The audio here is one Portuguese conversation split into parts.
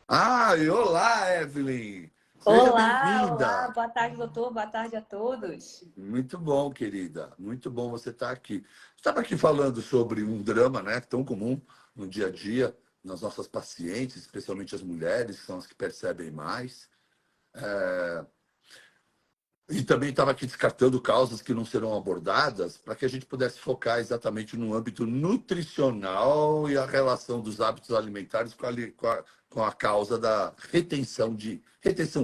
Ah, e olá, Evelyn! Seja Olá, olá, bem-vinda! boa tarde, doutor, boa tarde a todos. Muito bom, querida. Muito bom você estar aqui. Estava aqui falando sobre um drama, né, tão comum no dia a dia, nas nossas pacientes, especialmente as mulheres, que são as que percebem mais. E também estava aqui descartando causas que não serão abordadas para que a gente pudesse focar exatamente no âmbito nutricional e a relação dos hábitos alimentares com a causa da retenção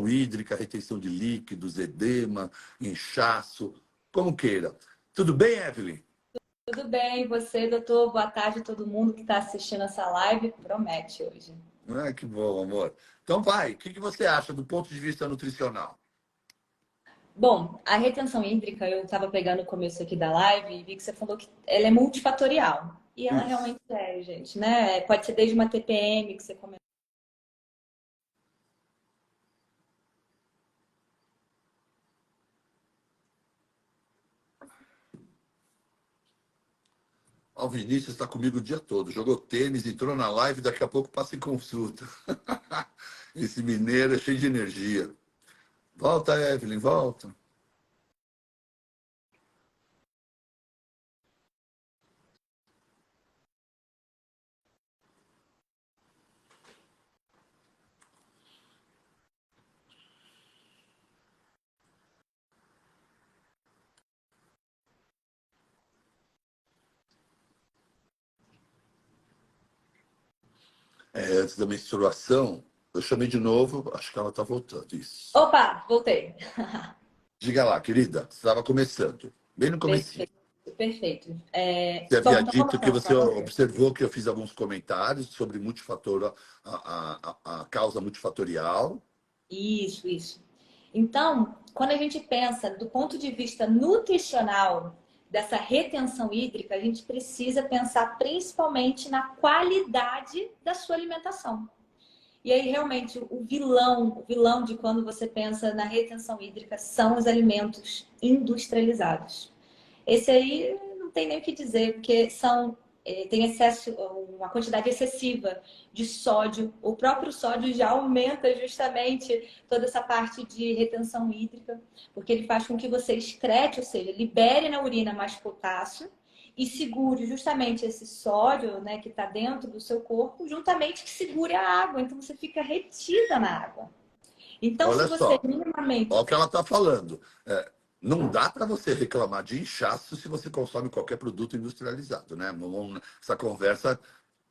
hídrica, retenção de líquidos, edema, inchaço, como queira. Tudo bem, Evelyn? Tudo bem, e você, doutor? Boa tarde a todo mundo que está assistindo essa live. Promete hoje. Ah, que bom, amor. Então vai, o que você acha do ponto de vista nutricional? Bom, a retenção hídrica, eu estava pegando o começo aqui da live e vi que você falou que ela é multifatorial. E ela Isso. realmente é, gente, né? Pode ser desde uma TPM que você comentou. Ó, o Vinícius está comigo o dia todo. Jogou tênis, entrou na live, daqui a pouco passa em consulta. Esse mineiro é cheio de energia. Volta, Evelyn, volta. Antes da menstruação, eu chamei de novo, acho que ela está voltando. Isso. Opa, voltei. Diga lá, querida, você estava começando, bem no comecinho. Perfeito, perfeito. Você havia Então vamos dito que lá, você vamos. observou que eu fiz alguns comentários sobre a causa multifatorial. Isso, isso. Então, quando a gente pensa do ponto de vista nutricional dessa retenção hídrica, a gente precisa pensar principalmente na qualidade da sua alimentação. E aí, realmente, o vilão de quando você pensa na retenção hídrica são os alimentos industrializados. Esse aí não tem nem o que dizer, porque tem excesso, uma quantidade excessiva de sódio. O próprio sódio já aumenta justamente toda essa parte de retenção hídrica, porque ele faz com que você excrete, ou seja, libere na urina mais potássio e segure justamente esse sódio, né, que está dentro do seu corpo, juntamente que segure a água. Então você fica retida na água. Então, se Olha você só, olha minimamente. o que ela está falando. Não dá para você reclamar de inchaço se você consome qualquer produto industrializado, né? Essa conversa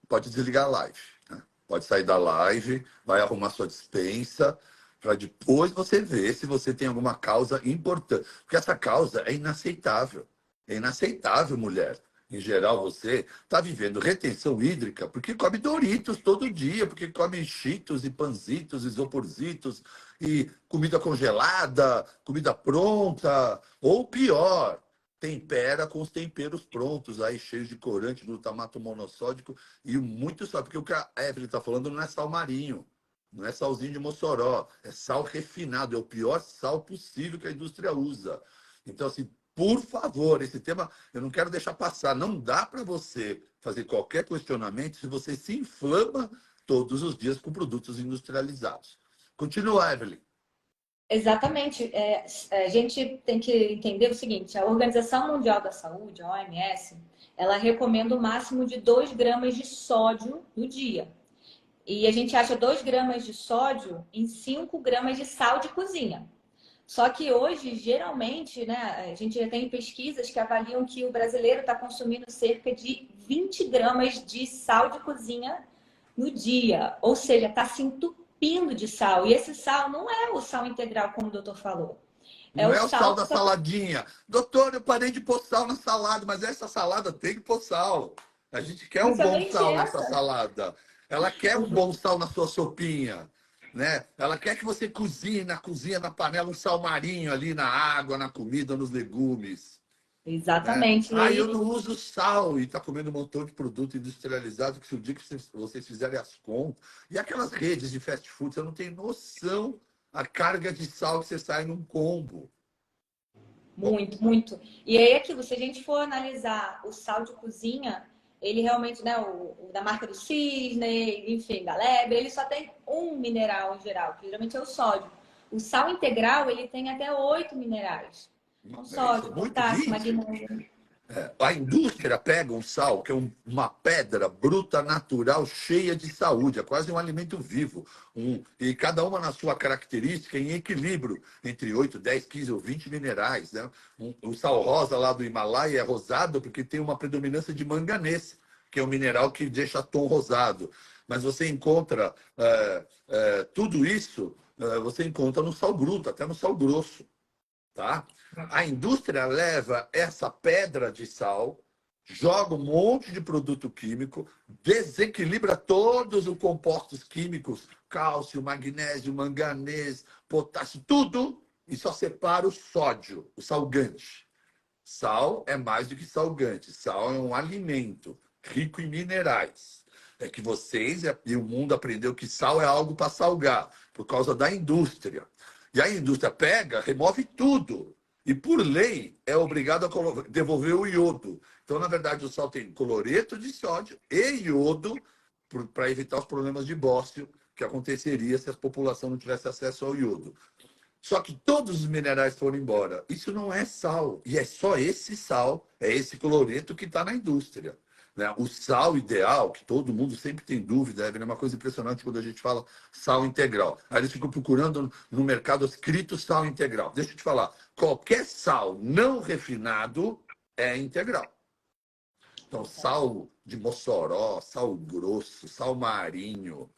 pode desligar a live, né? Pode sair da live, vai arrumar sua despensa, para depois você ver se você tem alguma causa importante. Porque essa causa é inaceitável. É inaceitável, mulher. Em geral, você está vivendo retenção hídrica porque come Doritos todo dia, porque come Cheetos e Panzitos, isoporzitos e comida congelada, comida pronta, ou pior, tempera com os temperos prontos, aí cheios de corante, glutamato monossódico e muito sal. Porque o que a Evelyn está falando não é sal marinho, não é salzinho de Mossoró, é sal refinado, é o pior sal possível que a indústria usa. Então, assim, por favor, esse tema eu não quero deixar passar. Não dá para você fazer qualquer questionamento se você se inflama todos os dias com produtos industrializados. Continua, Evelyn. Exatamente. A gente tem que entender o seguinte: a Organização Mundial da Saúde, a OMS, ela recomenda o máximo de 2 gramas de sódio no dia. E a gente acha 2 gramas de sódio em 5 gramas de sal de cozinha. Só que hoje, geralmente, né, a gente já tem pesquisas que avaliam que o brasileiro está consumindo cerca de 20 gramas de sal de cozinha no dia. Ou seja, está se entupindo de sal. E esse sal não é o sal integral, como o doutor falou. É Não o é o sal sal que da está. saladinha. Doutor, eu parei de pôr sal na salada, mas essa salada tem que pôr sal. A gente quer um bom Justamente sal nessa essa. salada. Ela quer um bom sal na sua sopinha, né? Ela quer que você cozinhe na panela um sal marinho ali na água, na comida, nos legumes, né? Exatamente. E Ah, eu aí, não uso sal e está comendo um montão de produto industrializado que se o dia que vocês fizerem as contas e aquelas redes de fast food, você não tem noção a carga de sal que você sai num combo. Bom, muito, muito. E aí, aquilo, se a gente for analisar o sal de cozinha, ele realmente, né, o da marca do Cisne, enfim, da Lebre, ele só tem um mineral em geral, que geralmente é o sódio. O sal integral, ele tem até 8 minerais. Então, Isso é sódio, muito potássio, 20. magnésio. A indústria pega um sal, que é uma pedra bruta natural cheia de saúde, é quase um alimento vivo. E cada uma na sua característica, em equilíbrio, entre 8, 10, 15 ou 20 minerais. Né? O sal rosa lá do Himalaia é rosado porque tem uma predominância de manganês, que é um mineral que deixa tom rosado. Mas você encontra tudo isso, você encontra no sal bruto, até no sal grosso. Tá? A indústria leva essa pedra de sal, joga um monte de produto químico, desequilibra todos os compostos químicos, cálcio, magnésio, manganês, potássio, tudo, e só separa o sódio, o salgante. Sal é mais do que salgante, sal é um alimento rico em minerais. É que vocês e o mundo aprendeu que sal é algo para salgar, por causa da indústria. E a indústria pega, remove tudo. E, por lei, é obrigado a devolver o iodo. Então, na verdade, o sal tem cloreto de sódio e iodo para evitar os problemas de bócio que aconteceria se a população não tivesse acesso ao iodo. Só que todos os minerais foram embora. Isso não é sal. E é só esse sal, é esse cloreto que está na indústria. Né? O sal ideal, que todo mundo sempre tem dúvida, é uma coisa impressionante quando a gente fala sal integral. Aí eles ficam procurando no mercado escrito sal integral. Deixa eu te falar, qualquer sal não refinado é integral. Então, sal de Mossoró, sal grosso, sal marinho,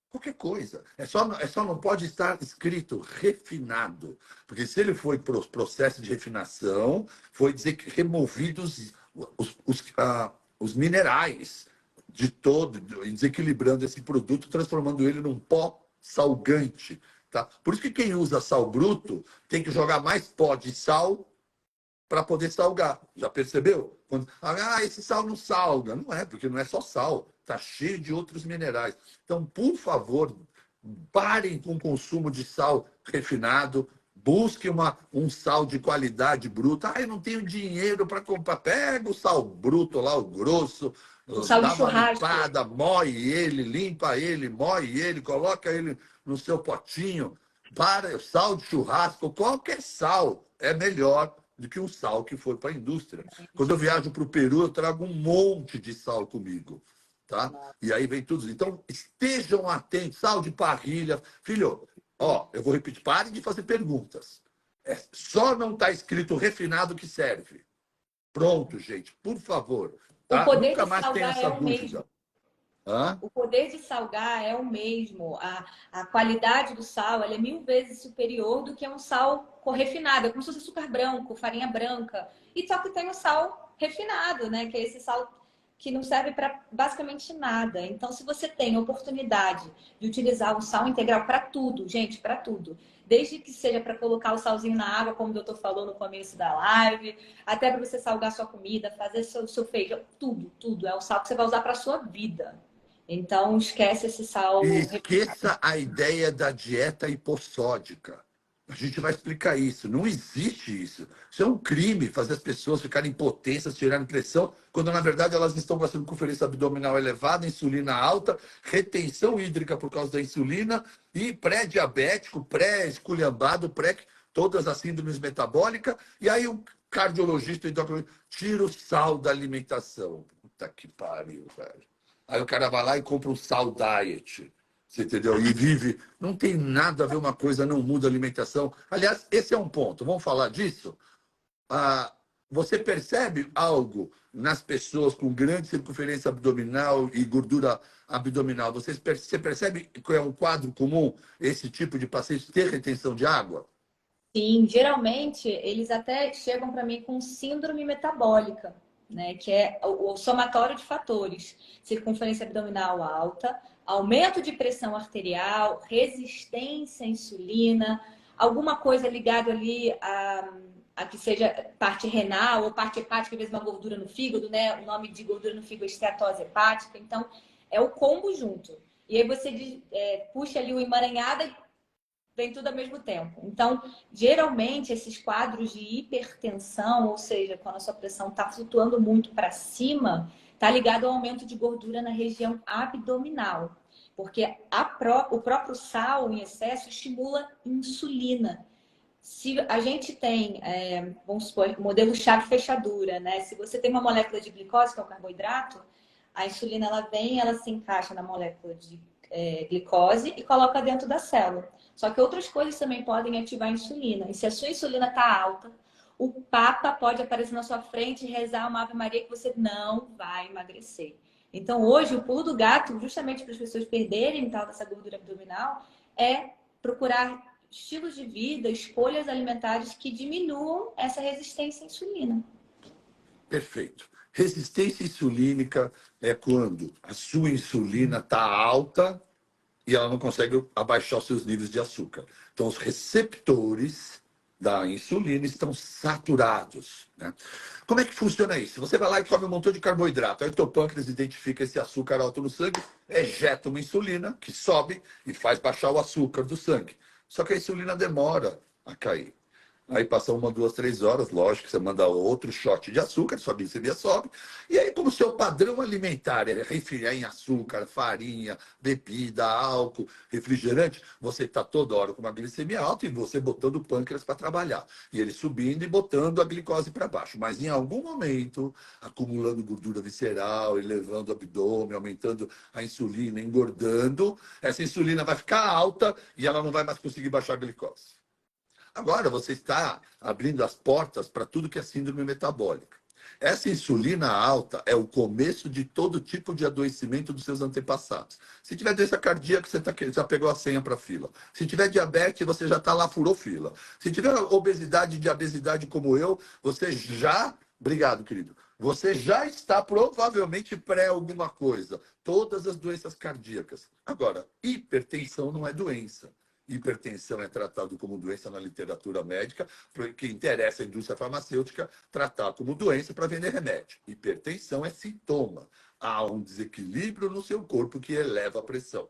qualquer coisa. É só não pode estar escrito refinado. Porque se ele foi para o processo de refinação, foi dizer que removidos os minerais de todo, desequilibrando esse produto, transformando ele num pó salgante. Tá? Por isso que quem usa sal bruto tem que jogar mais pó de sal para poder salgar. Já percebeu? Esse sal não salga. Não é, porque não é só sal. Está cheio de outros minerais. Então, por favor, parem com o consumo de sal refinado. Busque um sal de qualidade bruta. Eu não tenho dinheiro para comprar. Pega o sal bruto lá, o grosso, O sal de dá uma churrasco. limpada, moe ele, limpa ele, moe ele, coloca ele no seu potinho. Para o sal de churrasco, qualquer sal é melhor do que um sal que for para a indústria. Quando eu viajo para o Peru, eu trago um monte de sal comigo. Tá? E aí vem tudo. Então, estejam atentos. Sal de parrilha. Filho, eu vou repetir. Parem de fazer perguntas. Só não está escrito refinado que serve. Pronto, gente. Por favor. O Tá? poder Nunca de mais tenha salgar é essa o mesmo. dúvida. Hã? O poder de salgar é o mesmo. A qualidade do sal ela é 1000 vezes superior do que um sal refinado. É como se fosse açúcar branco, farinha branca. E só que tem o sal refinado, né? Que é esse sal que não serve para basicamente nada. Então, se você tem a oportunidade de utilizar o sal integral para tudo, gente, para tudo. Desde que seja para colocar o salzinho na água, como o doutor falou no começo da live, até para você salgar sua comida, fazer seu feijão, tudo, tudo. É o sal que você vai usar para sua vida. Então, esquece esse E sal refinado. esqueça a ideia da dieta hipossódica. A gente vai explicar isso. Não existe isso. Isso é um crime fazer as pessoas ficarem impotentes, tirarem pressão, quando na verdade elas estão com a circunferência abdominal elevada, insulina alta, retenção hídrica por causa da insulina e pré-diabético, pré-esculhambado, todas as síndromes metabólicas. E aí o cardiologista e endocrinologista tira o sal da alimentação. Puta que pariu, velho. Aí o cara vai lá e compra um sal diet. Você entendeu? E vive. Não tem nada a ver uma coisa, não muda a alimentação. Aliás, esse é um ponto. Vamos falar disso? Você percebe algo nas pessoas com grande circunferência abdominal e gordura abdominal? Você percebe que é um quadro comum esse tipo de paciente ter retenção de água? Sim, geralmente eles até chegam para mim com síndrome metabólica, né? Que é o somatório de fatores: circunferência abdominal alta, aumento de pressão arterial, resistência à insulina, alguma coisa ligada ali a que seja parte renal ou parte hepática, às vezes uma gordura no fígado, né? O nome de gordura no fígado é esteatose hepática. Então, é o combo junto. E aí você puxa ali o emaranhado e vem tudo ao mesmo tempo. Então, geralmente, esses quadros de hipertensão, ou seja, quando a sua pressão está flutuando muito para cima, está ligado ao aumento de gordura na região abdominal. Porque o próprio sal em excesso estimula insulina. Se a gente tem, vamos supor, modelo chave-fechadura, né? Se você tem uma molécula de glicose, que é o carboidrato, a insulina ela vem, ela se encaixa na molécula de glicose e coloca dentro da célula. Só que outras coisas também podem ativar a insulina. E se a sua insulina está alta, o Papa pode aparecer na sua frente e rezar uma Ave Maria que você não vai emagrecer. Então, hoje, o pulo do gato, justamente para as pessoas perderem tal dessa gordura abdominal, é procurar estilos de vida, escolhas alimentares que diminuam essa resistência à insulina. Perfeito. Resistência insulínica é quando a sua insulina está alta e ela não consegue abaixar os seus níveis de açúcar. Então, os receptores da insulina estão saturados, né? Como é que funciona isso? Você vai lá e come um montão de carboidrato, aí o teu pâncreas identifica esse açúcar alto no sangue, ejeta uma insulina que sobe e faz baixar o açúcar do sangue. Só que a insulina demora a cair. Aí passa 1, 2, 3 horas, lógico que você manda outro shot de açúcar, sua glicemia sobe. E aí, como o seu padrão alimentar é refriar em açúcar, farinha, bebida, álcool, refrigerante, você está toda hora com uma glicemia alta e você botando o pâncreas para trabalhar. E ele subindo e botando a glicose para baixo. Mas em algum momento, acumulando gordura visceral, elevando o abdômen, aumentando a insulina, engordando, essa insulina vai ficar alta e ela não vai mais conseguir baixar a glicose. Agora você está abrindo as portas para tudo que é síndrome metabólica. Essa insulina alta é o começo de todo tipo de adoecimento dos seus antepassados. Se tiver doença cardíaca, você já pegou a senha para a fila. Se tiver diabetes, você já está lá, furou fila. Se tiver obesidade e diabesidade como eu, você já... Obrigado, querido. Você já está provavelmente pré alguma coisa. Todas as doenças cardíacas. Agora, hipertensão não é doença. Hipertensão é tratado como doença na literatura médica, porque interessa a indústria farmacêutica tratar como doença para vender remédio. Hipertensão é sintoma. Há um desequilíbrio no seu corpo que eleva a pressão.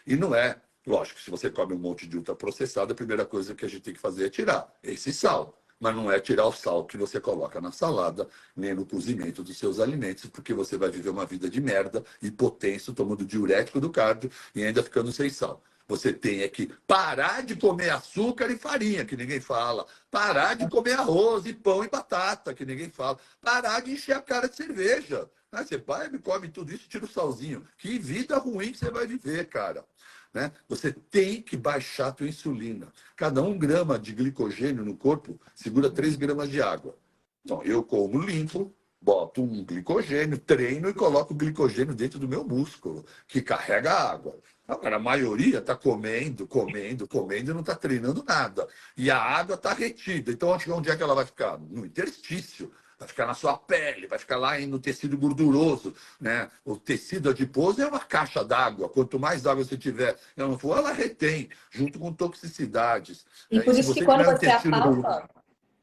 E não é, lógico, se você come um monte de ultraprocessado, a primeira coisa que a gente tem que fazer é tirar esse sal. Mas não é tirar o sal que você coloca na salada, nem no cozimento dos seus alimentos, porque você vai viver uma vida de merda, hipotenso, tomando diurético do cardio e ainda ficando sem sal. Você tem que parar de comer açúcar e farinha, que ninguém fala. Parar de comer arroz e pão e batata, que ninguém fala. Parar de encher a cara de cerveja. Aí você vai, me come tudo isso, tira o salzinho. Que vida ruim que você vai viver, cara. Né? Você tem que baixar a tua insulina. Cada 1 grama de glicogênio no corpo segura 3 gramas de água. Então, eu como limpo, boto um glicogênio, treino e coloco o glicogênio dentro do meu músculo, que carrega água. Agora, a maioria está comendo e não está treinando nada. E a água está retida. Então, onde é que ela vai ficar? No interstício. Vai ficar na sua pele, vai ficar lá no tecido gorduroso, né? O tecido adiposo é uma caixa d'água. Quanto mais água você tiver, ela retém, junto com toxicidades. E por isso que quando você apalpa,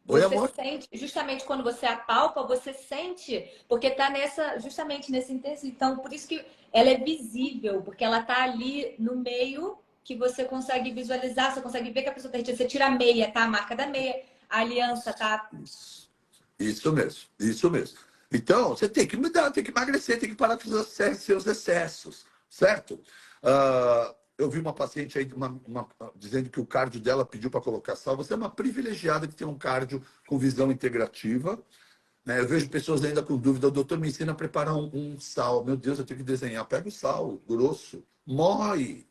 Oi, você amor? sente, justamente quando você apalpa, você sente, porque está justamente nesse intestino. Então, por isso que ela é visível, porque ela está ali no meio que você consegue visualizar, você consegue ver que a pessoa está retida. Você tira a meia, tá? A marca da meia, a aliança, tá? Isso mesmo, isso mesmo. Então, você tem que mudar, tem que emagrecer, tem que parar com os seus excessos, certo? Eu vi uma paciente aí dizendo que o cardio dela pediu para colocar sal. Você é uma privilegiada que tem um cardio com visão integrativa. Né? Eu vejo pessoas ainda com dúvida. O doutor me ensina a preparar um sal. Meu Deus, eu tenho que desenhar. Pega o sal grosso, moe,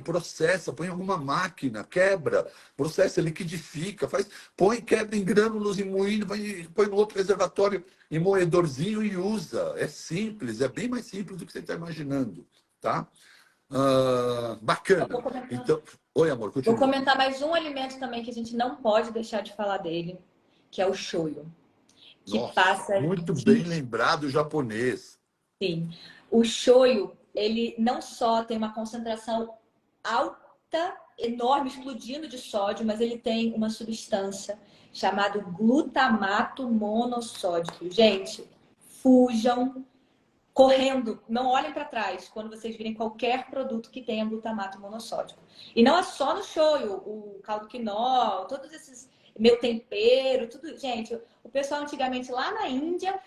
processa, põe em alguma máquina, quebra, processa, liquidifica, quebra em grânulos e moído, põe no outro reservatório em moedorzinho e usa. É simples, é bem mais simples do que você está imaginando, tá? Bacana. Então, oi, amor, continua. Vou comentar mais um alimento também que a gente não pode deixar de falar dele, que é o shoyu. Que Nossa, passa muito bem lembrado o japonês. Sim. O shoyu, ele não só tem uma concentração alta, enorme, explodindo de sódio, mas ele tem uma substância chamada glutamato monossódico. Gente, fujam correndo, não olhem para trás quando vocês virem qualquer produto que tenha glutamato monossódico. E não é só no shoyu, o caldo quinol, todos esses meu tempero, tudo. Gente, o pessoal antigamente lá na Índia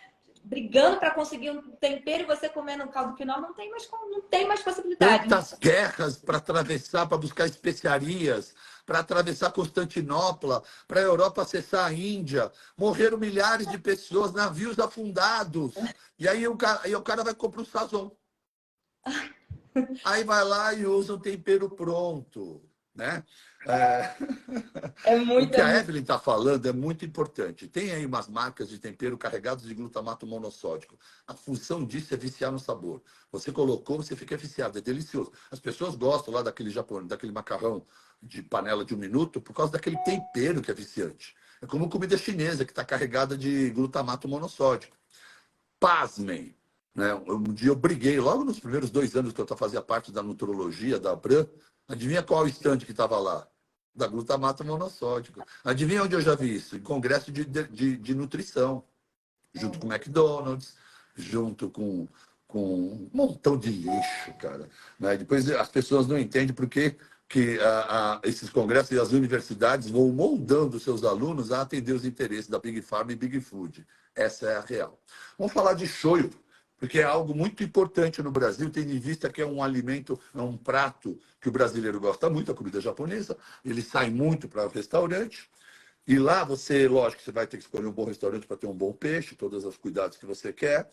brigando para conseguir um tempero e você comendo um caldo quinoa, não tem mais possibilidade. Tantas guerras para atravessar, para buscar especiarias, para atravessar Constantinopla, para a Europa acessar a Índia. Morreram milhares de pessoas, navios afundados. E aí o cara vai comprar o sazon. Aí vai lá e usa um tempero pronto, né? É O muito, que a Evelyn está falando é muito importante. Tem aí umas marcas de tempero carregados de glutamato monossódico. A função disso é viciar no sabor. Você colocou, você fica viciado, é delicioso. As pessoas gostam lá daquele japonês, daquele macarrão de panela de 1 minuto por causa daquele tempero que é viciante. É como comida chinesa que está carregada de glutamato monossódico. Pasmem, né? Um dia eu briguei, logo nos primeiros 2 anos que eu fazia parte da nutrologia, da Abram, adivinha qual estande que estava lá? Da glutamato monossódico. Adivinha onde eu já vi isso? Em congresso de nutrição, junto com o McDonald's, junto com um montão de lixo, cara. Né? Depois as pessoas não entendem por que esses congressos e as universidades vão moldando seus alunos a atender os interesses da Big Pharma e Big Food. Essa é a real. Vamos falar de shoyu, porque é algo muito importante no Brasil, tendo em vista que é um alimento, é um prato que o brasileiro gosta muito, a comida japonesa, ele sai muito para o restaurante, e lá você, lógico, você vai ter que escolher um bom restaurante para ter um bom peixe, todos os cuidados que você quer.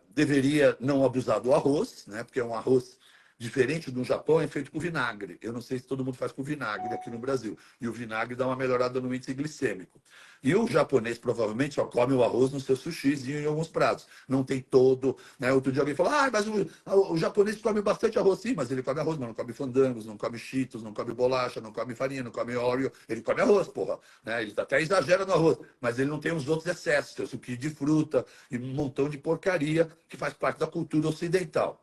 Deveria não abusar do arroz, né? Porque é um arroz diferente do Japão, é feito com vinagre. Eu não sei se todo mundo faz com vinagre aqui no Brasil. E o vinagre dá uma melhorada no índice glicêmico. E o japonês provavelmente só come o arroz nos seus sushis e em alguns pratos. Não tem todo. Né? Outro dia alguém falou: mas o japonês come bastante arroz, sim, mas ele come arroz, mas não come fandangos, não come cheetos, não come bolacha, não come farinha, não come óleo. Ele come arroz, porra. Né? Ele até exagera no arroz, mas ele não tem os outros excessos, seu suquinho de fruta e um montão de porcaria que faz parte da cultura ocidental.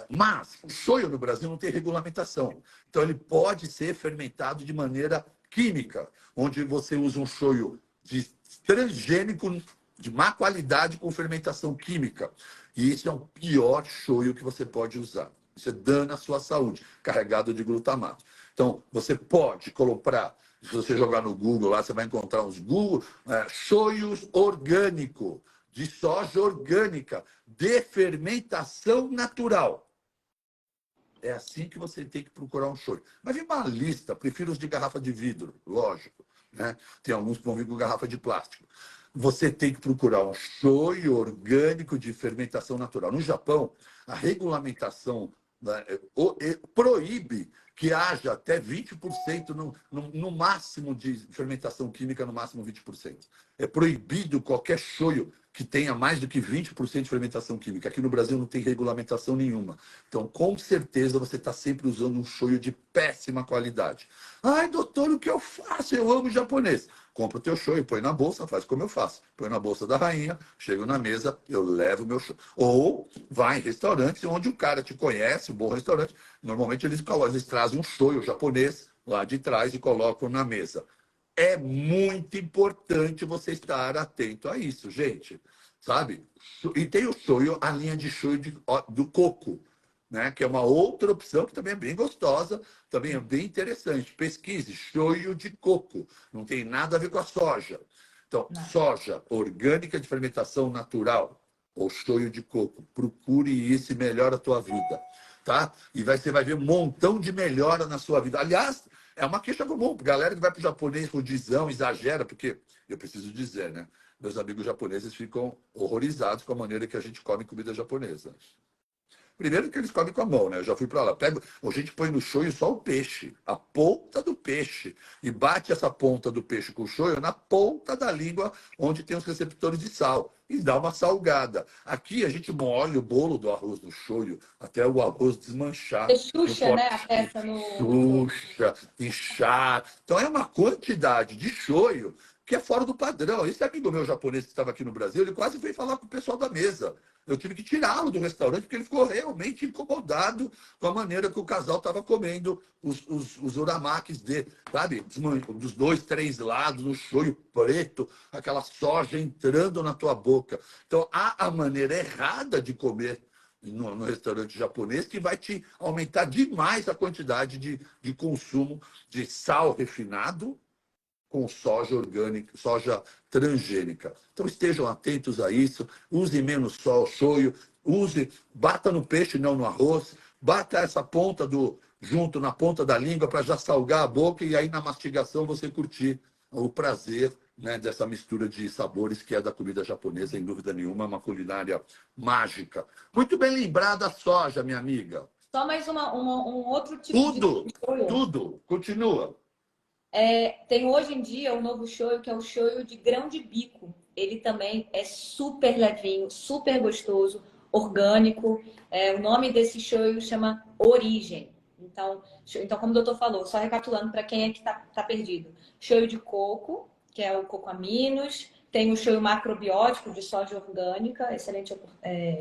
Mas o shoyu no Brasil não tem regulamentação. Então, ele pode ser fermentado de maneira química, onde você usa um shoyu transgênico, de má qualidade, com fermentação química. E isso é o pior shoyu que você pode usar. Você dana a sua saúde, carregado de glutamato. Então, você pode comprar, se você jogar no Google lá, você vai encontrar uns shoyus orgânico, de soja orgânica, de fermentação natural. É assim que você tem que procurar um shoyu. Mas vem uma lista, prefiro os de garrafa de vidro, lógico. Né? Tem alguns que vão vir com garrafa de plástico. Você tem que procurar um shoyu orgânico de fermentação natural. No Japão, a regulamentação, né, proíbe que haja até 20% no máximo de fermentação química, no máximo 20%. É proibido qualquer shoyu que tenha mais do que 20% de fermentação química. Aqui no Brasil não tem regulamentação nenhuma. Então, com certeza, você está sempre usando um shoyu de péssima qualidade. Ai, doutor, o que eu faço? Eu amo japonês. Compra o teu shoyu, põe na bolsa, faz como eu faço. Põe na bolsa da rainha, chego na mesa, eu levo o meu shoyu. Ou vai em restaurantes onde o cara te conhece, um bom restaurante. Normalmente eles trazem um shoyu japonês lá de trás e colocam na mesa. É muito importante você estar atento a isso, gente. Sabe? E tem o shoyu, a linha de shoyu do coco, né? Que é uma outra opção que também é bem gostosa, também é bem interessante. Pesquise, shoyu de coco. Não tem nada a ver com a soja. Então, soja orgânica de fermentação natural ou shoyu de coco. Procure isso e melhora a tua vida. Tá? E você vai ver um montão de melhora na sua vida. Aliás, é uma queixa comum. Galera que vai para o japonês rodizão, exagera, porque, eu preciso dizer, né? Meus amigos japoneses ficam horrorizados com a maneira que a gente come comida japonesa. Primeiro que eles comem com a mão, né? Eu já fui para lá. A gente põe no shoyu só o peixe, a ponta do peixe. E bate essa ponta do peixe com o shoyu na ponta da língua, onde tem os receptores de sal. E dá uma salgada. Aqui a gente molha o bolo do arroz no shoyu, até o arroz desmanchar. Você xuxa, né, a peça Xuxa, inchar. Então é uma quantidade de shoyu que é fora do padrão. Esse amigo meu japonês que estava aqui no Brasil, ele quase veio falar com o pessoal da mesa. Eu tive que tirá-lo do restaurante porque ele ficou realmente incomodado com a maneira que o casal estava comendo os uramakis dele, sabe? Dos 2, 3 lados, no shoyu preto, aquela soja entrando na tua boca. Então, há a maneira errada de comer no restaurante japonês que vai te aumentar demais a quantidade de consumo de sal refinado, com soja orgânica, soja transgênica. Então estejam atentos a isso, use menos sol, shoyu, bata no peixe, não no arroz, bata essa ponta junto na ponta da língua para já salgar a boca e aí na mastigação você curtir o prazer, né, dessa mistura de sabores que é da comida japonesa, sem dúvida nenhuma, uma culinária mágica. Muito bem lembrada a soja, minha amiga. Só mais um outro tipo Tudo, de shoyu. tudo. Continua. Tem hoje em dia um novo shoyu que é o shoyu de grão de bico. Ele também é super levinho, super gostoso, orgânico. O nome desse shoyu chama Origem. Então, como o doutor falou, só recapitulando para quem é que tá perdido. Shoyu de coco, que é o cocoaminos. Tem o shoyu macrobiótico de soja orgânica, excelente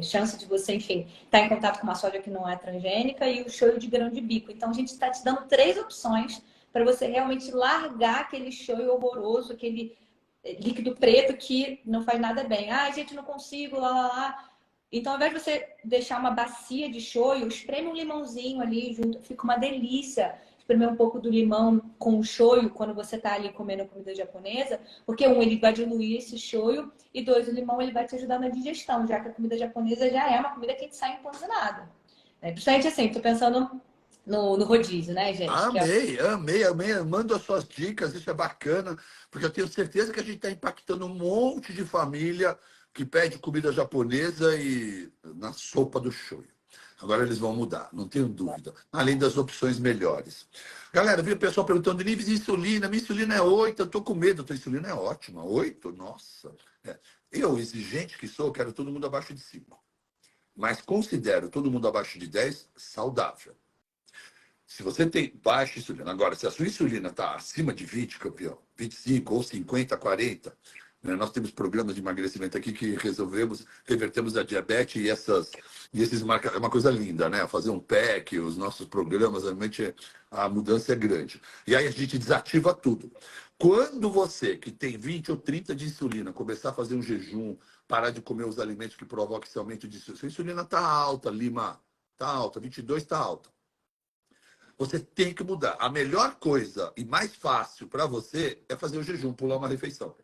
chance de você, enfim, estar em contato com uma soja que não é transgênica. E o shoyu de grão de bico. Então, a gente está te dando 3 opções para você realmente largar aquele shoyu horroroso, aquele líquido preto que não faz nada bem. Ah, gente, não consigo, lá, lá, lá. Então, ao invés de você deixar uma bacia de shoyu, espreme um limãozinho ali junto, fica uma delícia. Espremer um pouco do limão com o shoyu quando você está ali comendo comida japonesa, porque ele vai diluir esse shoyu e 2, o limão ele vai te ajudar na digestão, já que a comida japonesa já é uma comida que a gente sai empanzinada. Principalmente assim, tô pensando no rodízio, né, gente? Amei. Manda as suas dicas, isso é bacana, porque eu tenho certeza que a gente está impactando um monte de família que pede comida japonesa e na sopa do shoyu. Agora eles vão mudar, não tenho dúvida. Além das opções melhores. Galera, vi o pessoal perguntando, níveis de insulina. Minha insulina é 8, eu tô com medo. A tua insulina é ótima. 8? Nossa. Eu, exigente que sou, quero todo mundo abaixo de 5. Mas considero todo mundo abaixo de 10 saudável. Se você tem baixa insulina, agora, se a sua insulina está acima de 20, campeão, 25 ou 50, 40, né, nós temos programas de emagrecimento aqui que revertemos a diabetes e esses marcas, é uma coisa linda, né? Fazer um PEC, os nossos programas, realmente a mudança é grande. E aí a gente desativa tudo. Quando você, que tem 20 ou 30 de insulina, começar a fazer um jejum, parar de comer os alimentos que provocam esse aumento de insulina, sua insulina está alta, Lima, está alta, 22 está alta. Você tem que mudar. A melhor coisa e mais fácil para você é fazer o jejum, pular uma refeição.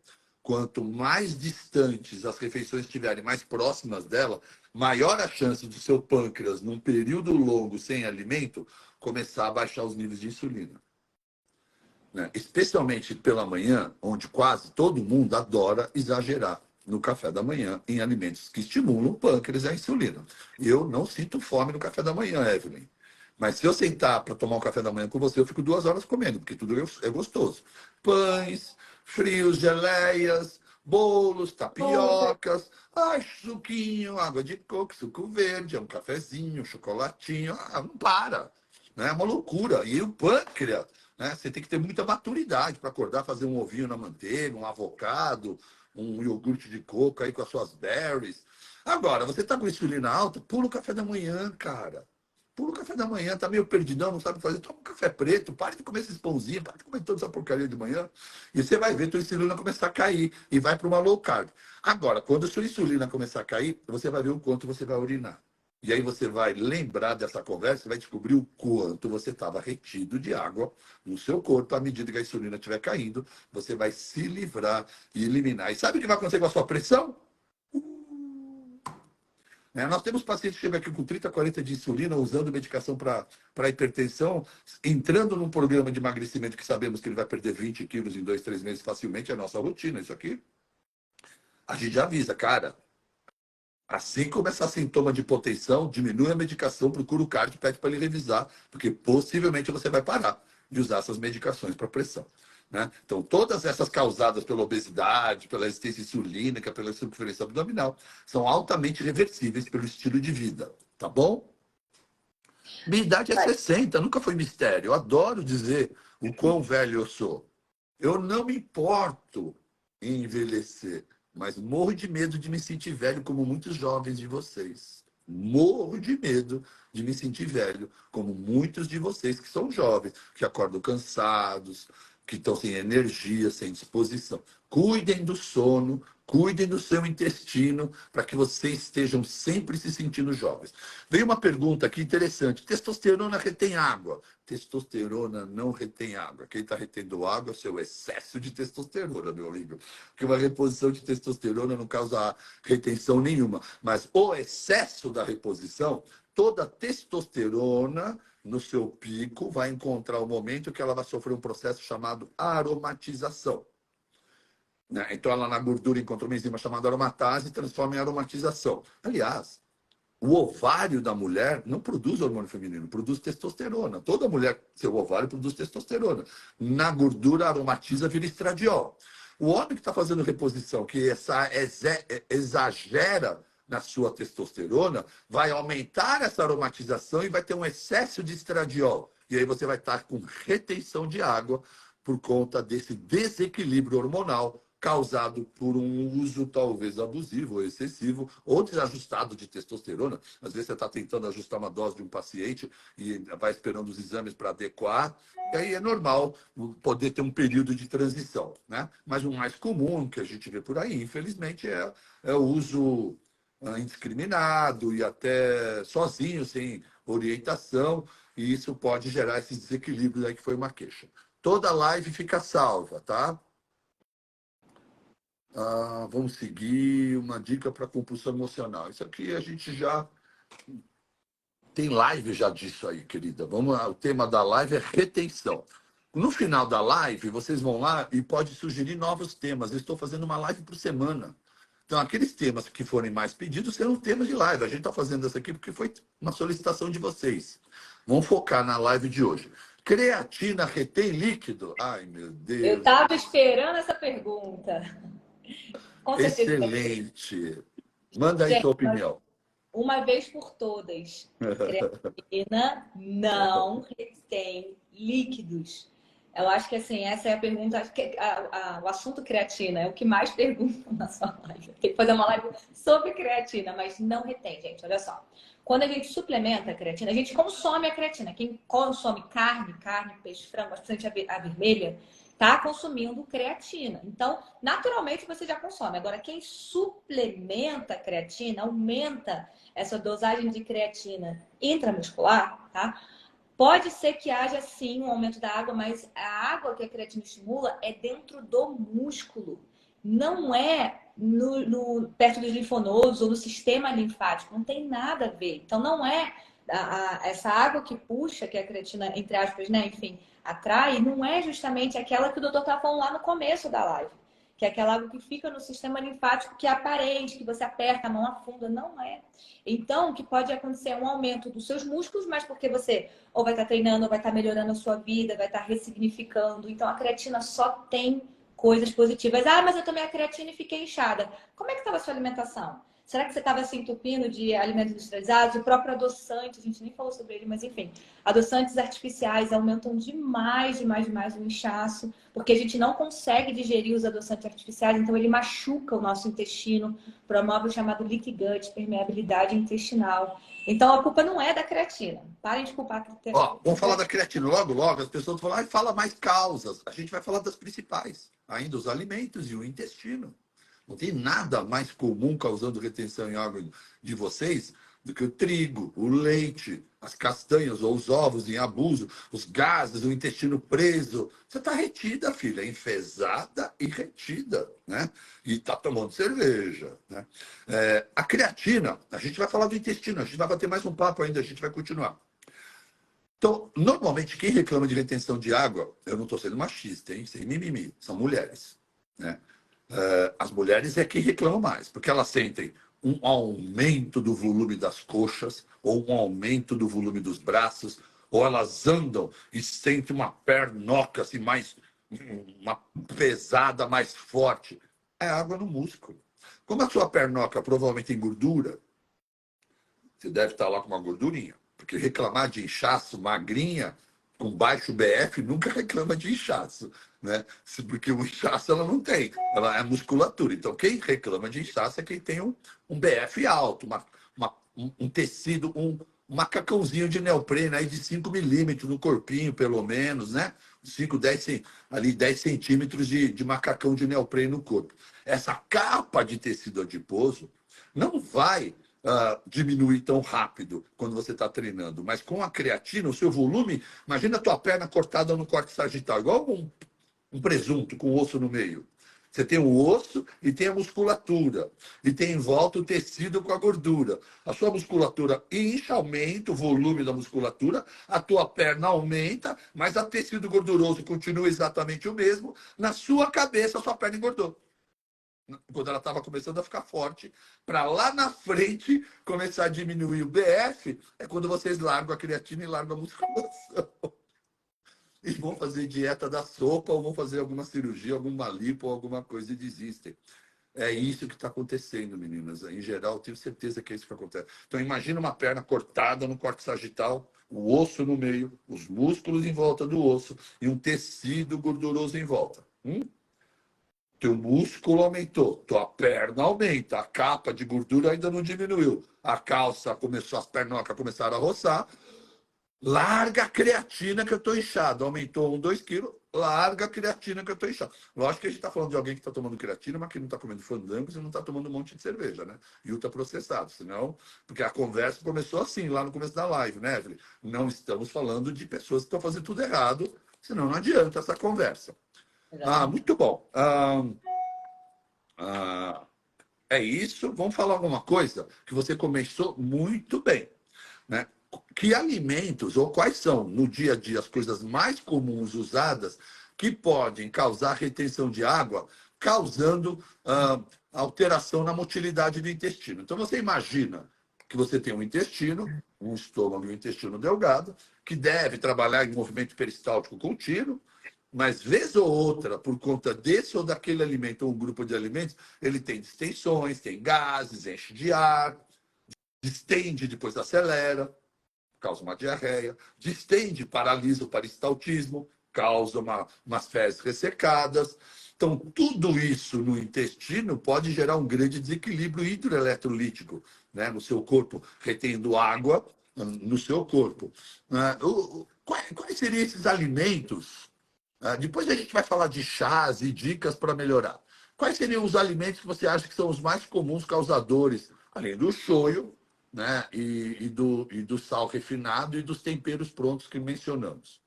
Quanto mais distantes as refeições estiverem, mais próximas dela, maior a chance do seu pâncreas, num período longo sem alimento, começar a baixar os níveis de insulina. Né? Especialmente pela manhã, onde quase todo mundo adora exagerar no café da manhã em alimentos que estimulam o pâncreas e a insulina. Eu não sinto fome no café da manhã, Evelyn. Mas se eu sentar para tomar um café da manhã com você, eu fico 2 horas comendo, porque tudo é gostoso. Pães, frios, geleias, bolos, tapiocas, suquinho, água de coco, suco verde, um cafezinho, um chocolatinho. Não para. Né? É uma loucura. E o pâncreas, né? Você tem que ter muita maturidade para acordar, fazer um ovinho na manteiga, um avocado, um iogurte de coco aí com as suas berries. Agora, você está com insulina alta, pula o café da manhã, cara. Pula o café da manhã, tá meio perdidão, não sabe fazer, toma um café preto, pare de comer esses pãozinhos, pare de comer toda essa porcaria de manhã, e você vai ver tua insulina começar a cair, e vai para uma low carb. Agora, quando a sua insulina começar a cair, você vai ver o quanto você vai urinar. E aí você vai lembrar dessa conversa, vai descobrir o quanto você estava retido de água no seu corpo. À medida que a insulina estiver caindo, você vai se livrar e eliminar. E sabe o que vai acontecer com a sua pressão? Nós temos pacientes que chegam aqui com 30, 40 de insulina, usando medicação para hipertensão, entrando num programa de emagrecimento que sabemos que ele vai perder 20 quilos em 2, 3 meses facilmente, é a nossa rotina, isso aqui. A gente já avisa, cara, assim que começar sintoma de hipotensão, diminui a medicação, procura o cardio, pede para ele revisar, porque possivelmente você vai parar de usar essas medicações para pressão. Né? Então, todas essas causadas pela obesidade, pela resistência insulínica, pela circunferência abdominal, são altamente reversíveis pelo estilo de vida, tá bom? Minha idade é 60, nunca foi mistério. Eu adoro dizer o quão velho eu sou. Eu não me importo em envelhecer, mas morro de medo de me sentir velho como muitos jovens de vocês. Morro de medo de me sentir velho como muitos de vocês que são jovens, que acordam cansados, que estão sem energia, sem disposição. Cuidem do sono, Cuidem do seu intestino para que vocês estejam sempre se sentindo jovens. Veio uma pergunta aqui interessante. Testosterona retém água? Testosterona não retém água. Quem está retendo água é o seu excesso de testosterona, meu amigo. Porque uma reposição de testosterona não causa retenção nenhuma. Mas o excesso da reposição, toda testosterona no seu pico vai encontrar o momento que ela vai sofrer um processo chamado aromatização. Então, ela na gordura encontra uma enzima chamada aromatase e transforma em aromatização. Aliás, o ovário da mulher não produz hormônio feminino, produz testosterona. Toda mulher, seu ovário produz testosterona. Na gordura, aromatiza, vira estradiol. O homem que está fazendo reposição, que exagera na sua testosterona, vai aumentar essa aromatização e vai ter um excesso de estradiol. E aí você vai estar com retenção de água por conta desse desequilíbrio hormonal causado por um uso talvez abusivo ou excessivo ou desajustado de testosterona. Às vezes você está tentando ajustar uma dose de um paciente e vai esperando os exames para adequar, e aí é normal poder ter um período de transição, né? Mas o mais comum que a gente vê por aí, infelizmente, é o uso indiscriminado e até sozinho, sem orientação, e isso pode gerar esses desequilíbrios aí que foi uma queixa. Toda live fica salva, tá? Vamos seguir uma dica para compulsão emocional. Isso aqui a gente já tem live já disso aí, querida. Vamos lá, o tema da live é retenção. No final da live, vocês vão lá e pode sugerir novos temas. Eu estou fazendo uma live por semana. Então, aqueles temas que forem mais pedidos serão temas de live. A gente está fazendo essa aqui porque foi uma solicitação de vocês. Vamos focar na live de hoje. Creatina retém líquido? Ai, meu Deus. Eu estava esperando essa pergunta. Com certeza. Excelente. Manda aí sua opinião. Uma vez por todas, creatina não retém líquidos. Eu acho que assim, essa é a pergunta, acho que o assunto creatina é o que mais perguntam na sua live. Tem que fazer uma live sobre creatina, mas não retém, gente. Olha só. Quando a gente suplementa a creatina, a gente consome a creatina. Quem consome carne, peixe, frango, bastante a vermelha, está consumindo creatina. Então, naturalmente, você já consome. Agora, quem suplementa a creatina, aumenta essa dosagem de creatina intramuscular, tá? Pode ser que haja, sim, um aumento da água, mas a água que a creatina estimula é dentro do músculo. Não é perto dos linfonodos ou no sistema linfático. Não tem nada a ver. Então, não é essa água que puxa, que a creatina, entre aspas, né, enfim, atrai, não é justamente aquela que o doutor estava falando lá no começo da live, que é aquela água que fica no sistema linfático, que é aparente, que você aperta, a mão afunda. Não é. Então, o que pode acontecer é um aumento dos seus músculos, mas porque você ou vai estar treinando, ou vai estar melhorando a sua vida, vai estar ressignificando. Então, a creatina só tem coisas positivas. Mas eu tomei a creatina e fiquei inchada. Como é que estava a sua alimentação? Será que você estava se entupindo de alimentos industrializados? O próprio adoçante, a gente nem falou sobre ele, mas enfim. Adoçantes artificiais aumentam demais o inchaço, porque a gente não consegue digerir os adoçantes artificiais, então ele machuca o nosso intestino, promove o chamado leaky gut, permeabilidade intestinal. Então a culpa não é da creatina. Parem de culpar a creatina. Vamos falar da creatina logo. As pessoas falam, fala mais causas. A gente vai falar das principais, ainda os alimentos e o intestino. Não tem nada mais comum causando retenção em água de vocês do que o trigo, o leite, as castanhas ou os ovos em abuso, os gases, o intestino preso. Você está retida, filha, enfesada e retida, né? E está tomando cerveja, né? A creatina, a gente vai falar do intestino, a gente vai bater mais um papo ainda, a gente vai continuar. Então, normalmente, quem reclama de retenção de água, eu não estou sendo machista, hein? Sem mimimi, são mulheres, né? As mulheres é quem reclama mais, porque elas sentem um aumento do volume das coxas, ou um aumento do volume dos braços, ou elas andam e sentem uma pernoca assim, uma pesada, mais forte. É água no músculo. Como a sua pernoca provavelmente tem gordura, você deve estar lá com uma gordurinha, porque reclamar de inchaço, magrinha, com baixo BF, nunca reclama de inchaço, né? Porque o inchaço ela não tem, ela é musculatura. Então, quem reclama de inchaço é quem tem um BF alto, um tecido, macacãozinho de neoprene aí de 5 milímetros no corpinho, pelo menos, né? 5, 10, ali 10 centímetros de macacão de neoprene no corpo. Essa capa de tecido adiposo não vai diminuir tão rápido quando você está treinando, mas com a creatina, o seu volume, imagina a tua perna cortada no corte sagital, igual um presunto com osso no meio. Você tem o osso e tem a musculatura. E tem em volta o tecido com a gordura. A sua musculatura incha, aumenta o volume da musculatura, a tua perna aumenta, mas o tecido gorduroso continua exatamente o mesmo. Na sua cabeça, a sua perna engordou. Quando ela estava começando a ficar forte, para lá na frente começar a diminuir o BF, é quando vocês largam a creatina e largam a musculação. E vão fazer dieta da sopa, ou vão fazer alguma cirurgia, alguma lipo, ou alguma coisa e desistem. É isso que está acontecendo, meninas. Em geral, eu tenho certeza que é isso que acontece. Então, imagina uma perna cortada no corte sagital, o osso no meio, os músculos em volta do osso e um tecido gorduroso em volta. Teu músculo aumentou, tua perna aumenta, a capa de gordura ainda não diminuiu. A calça começou, as pernocas começaram a roçar. Larga a creatina que eu estou inchado. Aumentou 2 quilos, larga a creatina que eu estou inchado. Lógico que a gente está falando de alguém que está tomando creatina, mas que não está comendo fandangos e não está tomando um monte de cerveja, né? E ultraprocessado, senão... Porque a conversa começou assim, lá no começo da live, né, Evelyn? Não estamos falando de pessoas que estão fazendo tudo errado, senão não adianta essa conversa. Muito bom. É isso. Vamos falar alguma coisa que você começou muito bem, né? Que alimentos ou quais são, no dia a dia, as coisas mais comuns usadas que podem causar retenção de água, causando alteração na motilidade do intestino. Então, você imagina que você tem um intestino, um estômago e um intestino delgado, que deve trabalhar em movimento peristáltico contínuo, mas, vez ou outra, por conta desse ou daquele alimento ou um grupo de alimentos, ele tem distensões, tem gases, enche de ar, distende, depois acelera, causa uma diarreia, distende, paralisa o peristaltismo, causa umas fezes ressecadas. Então, tudo isso no intestino pode gerar um grande desequilíbrio hidroeletrolítico, né, no seu corpo, retendo água no seu corpo. Quais seriam esses alimentos? Depois a gente vai falar de chás e dicas para melhorar. Quais seriam os alimentos que você acha que são os mais comuns causadores, além do shoyu, né, e do sal refinado e dos temperos prontos que mencionamos?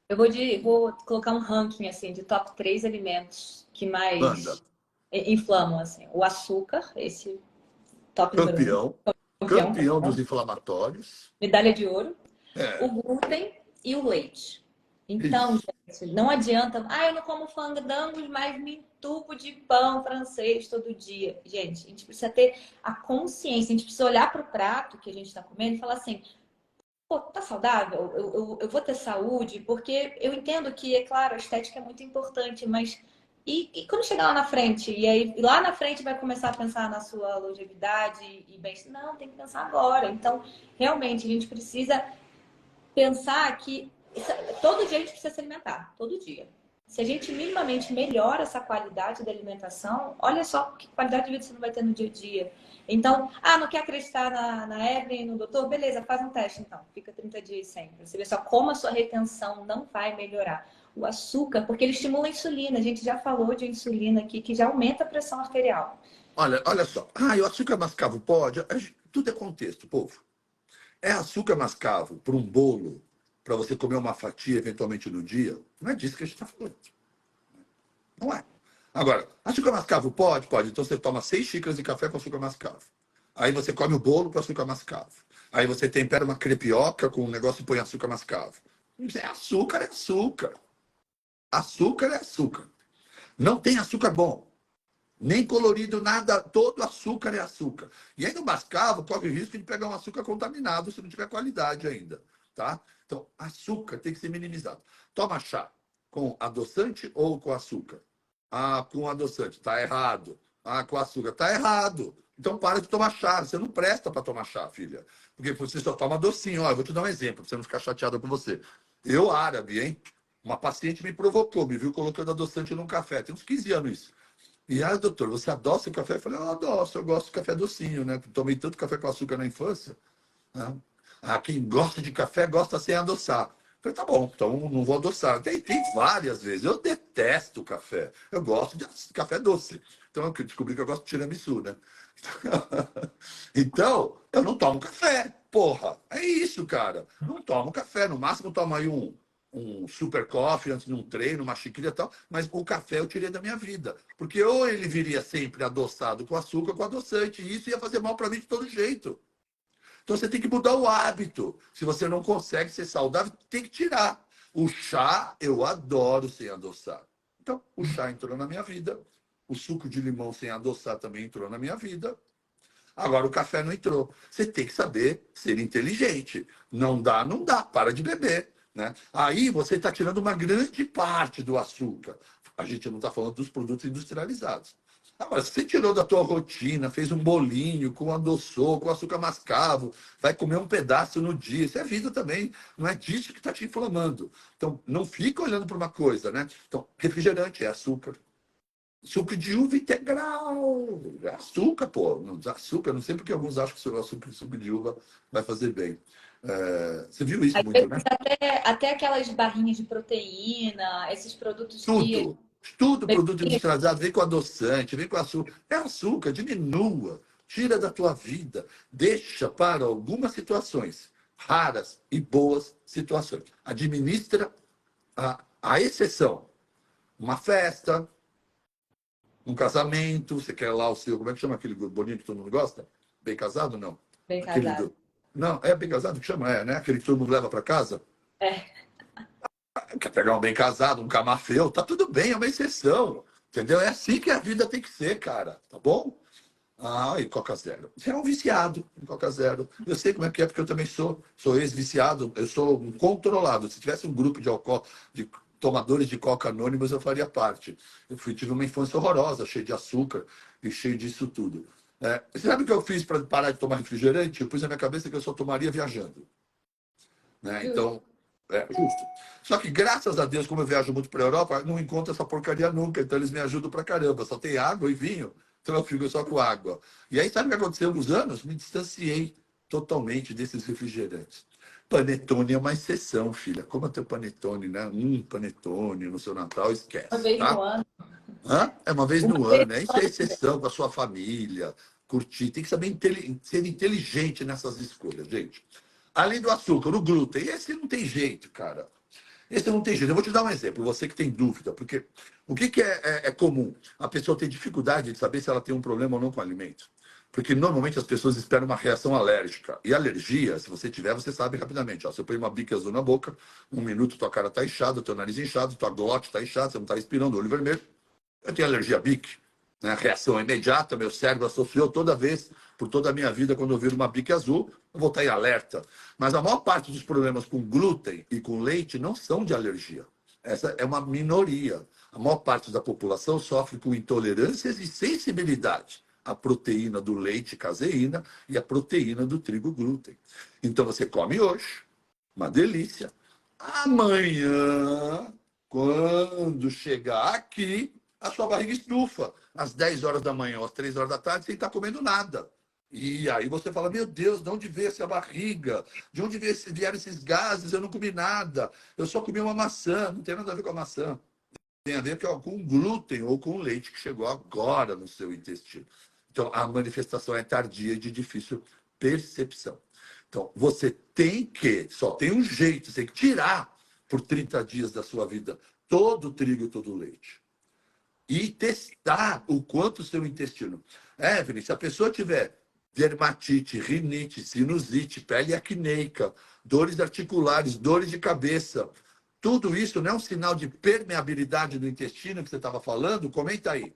Eu vou colocar um ranking assim, de top 3 alimentos que Manda. mais inflamam. Assim. O açúcar, esse top número 1. Campeão dos inflamatórios. Medalha de ouro. É. O glúten e o leite. Então, gente, não adianta. Eu não como fandangos, mas me entupo de pão francês todo dia. Gente, a gente precisa ter a consciência, a gente precisa olhar para o prato que a gente está comendo e falar assim: pô, tá saudável? Eu vou ter saúde? Porque eu entendo que, é claro, a estética é muito importante, mas e quando chegar lá na frente? E aí, lá na frente vai começar a pensar na sua longevidade e bem, não, tem que pensar agora. Então, realmente, a gente precisa pensar que todo dia a gente precisa se alimentar, todo dia. Se a gente minimamente melhora essa qualidade da alimentação, olha só que qualidade de vida você não vai ter no dia a dia. Então, não quer acreditar na Evelyn, no doutor? Beleza, faz um teste então. Fica 30 dias sempre. Você vê só como a sua retenção não vai melhorar. O açúcar, porque ele estimula a insulina. A gente já falou de insulina aqui, que já aumenta a pressão arterial. Olha só. O açúcar mascavo pode? Tudo é contexto, povo. É açúcar mascavo para um bolo, para você comer uma fatia eventualmente no dia? Não é disso que a gente está falando. Não é. Agora, açúcar mascavo pode? Pode. Então você toma 6 xícaras de café com açúcar mascavo. Aí você come o bolo com açúcar mascavo. Aí você tempera uma crepioca com um negócio e põe açúcar mascavo. É açúcar, é açúcar. Açúcar é açúcar. Não tem açúcar bom. Nem colorido, nada. Todo açúcar é açúcar. E aí no mascavo corre o risco de pegar um açúcar contaminado se não tiver qualidade ainda. Tá? Então, açúcar tem que ser minimizado. Toma chá com adoçante ou com açúcar? Com adoçante. Tá errado. Com açúcar. Tá errado. Então, para de tomar chá. Você não presta para tomar chá, filha. Porque você só toma docinho. Eu vou te dar um exemplo, para você não ficar chateada com você. Eu, árabe, hein? Uma paciente me provocou, me viu colocando adoçante num café. Tem uns 15 anos isso. E, doutor, você adoça o café? Eu falei, eu adoço, eu gosto de café docinho, né? Tomei tanto café com açúcar na infância. Né? Ah, quem gosta de café gosta sem adoçar. Eu falei, tá bom, então não vou adoçar. Tem várias vezes. Eu detesto café. Eu gosto de café doce. Então eu descobri que eu gosto de tiramisu, né? Então, eu não tomo café. Porra, é isso, cara. Não tomo café. No máximo, tomo aí um super coffee antes de um treino, uma xícara e tal. Mas o café eu tirei da minha vida. Porque ou ele viria sempre adoçado com açúcar, com adoçante. E isso ia fazer mal para mim de todo jeito. Então você tem que mudar o hábito. Se você não consegue ser saudável, tem que tirar. O chá, eu adoro sem adoçar. Então, o chá entrou na minha vida. O suco de limão sem adoçar também entrou na minha vida. Agora o café não entrou. Você tem que saber ser inteligente. Não dá, não dá. Para de beber. Né? Aí você está tirando uma grande parte do açúcar. A gente não está falando dos produtos industrializados. Agora, se você tirou da tua rotina, fez um bolinho com adoçou, com açúcar mascavo, vai comer um pedaço no dia, isso é vida também. Não é disso que está te inflamando. Então, não fica olhando para uma coisa, né? Então, refrigerante é açúcar. Suco de uva integral. Açúcar, pô. Açúcar, não sei porque alguns acham que o suco de uva vai fazer bem. Você viu isso Às muito, vezes né? até aquelas barrinhas de proteína, esses produtos que... Tudo. Tudo produto industrializado vem com adoçante, vem com açúcar. É açúcar, diminua. Tira da tua vida. Deixa para algumas situações raras e boas situações. Administra a exceção. Uma festa, um casamento, você quer lá o seu, como é que chama aquele bolinho que todo mundo gosta? Bem casado, não? Bem Aquele casado. do... Não, é bem casado que chama, né? Aquele que todo mundo leva para casa. É. Quer pegar um bem casado, um camafeu, tá tudo bem, é uma exceção. Entendeu? É assim que a vida tem que ser, cara. Tá bom? Ah, e Coca Zero. Você é um viciado em Coca Zero. Eu sei como é que é, porque eu também sou ex-viciado, eu sou um controlado. Se tivesse um grupo de álcool, de tomadores de Coca anônimos, eu faria parte. Tive uma infância horrorosa, cheia de açúcar e cheio disso tudo. Você sabe o que eu fiz para parar de tomar refrigerante? Eu pus na minha cabeça que eu só tomaria viajando. Né? Justo. Então, justo. Só que, graças a Deus, como eu viajo muito para a Europa, não encontro essa porcaria nunca. Então, eles me ajudam pra caramba. Só tem água e vinho. Então, eu fico só com água. E aí, sabe o que aconteceu nos anos? Me distanciei totalmente desses refrigerantes. Panetone é uma exceção, filha. Como é teu panetone, né? Panetone no seu Natal, Uma esquece, vez no tá? ano. Hã? É uma vez Uma no vez ano. Isso no é ano. exceção com a sua família. Curtir. Tem que saber ser inteligente nessas escolhas, gente. Além do açúcar, o glúten. Esse não tem jeito, cara. Esse não tem jeito. Eu vou te dar um exemplo, você que tem dúvida, porque o que é comum? A pessoa tem dificuldade de saber se ela tem um problema ou não com o alimento. Porque normalmente as pessoas esperam uma reação alérgica. E alergia, se você tiver, você sabe rapidamente. Ó, você põe uma bica azul na boca, 1 minuto tua cara está inchada, teu nariz inchado, tua glote está inchada, você não está respirando, olho vermelho. Eu tenho alergia a bique, né? Reação imediata, meu cérebro associou toda vez, por toda a minha vida, quando eu viro uma bique azul, eu vou estar em alerta. Mas a maior parte dos problemas com glúten e com leite não são de alergia. Essa é uma minoria. A maior parte da população sofre com intolerâncias e sensibilidade à proteína do leite caseína e à proteína do trigo glúten. Então você come hoje, uma delícia. Amanhã, quando chegar aqui, a sua barriga estufa. Às 10 horas da manhã, às 3 horas da tarde, sem estar comendo nada. E aí você fala, meu Deus, de onde veio essa barriga? De onde vieram esses gases? Eu não comi nada. Eu só comi uma maçã. Não tem nada a ver com a maçã. Tem a ver com o glúten ou com o leite que chegou agora no seu intestino. Então, a manifestação é tardia e de difícil percepção. Então, você tem que, só tem um jeito, você tem que tirar por 30 dias da sua vida todo o trigo e todo o leite e testar o quanto o seu intestino. Evelyn, se a pessoa tiver dermatite, rinite, sinusite, pele acneica, dores articulares, dores de cabeça, tudo isso não é um sinal de permeabilidade do intestino que você estava falando? Comenta aí.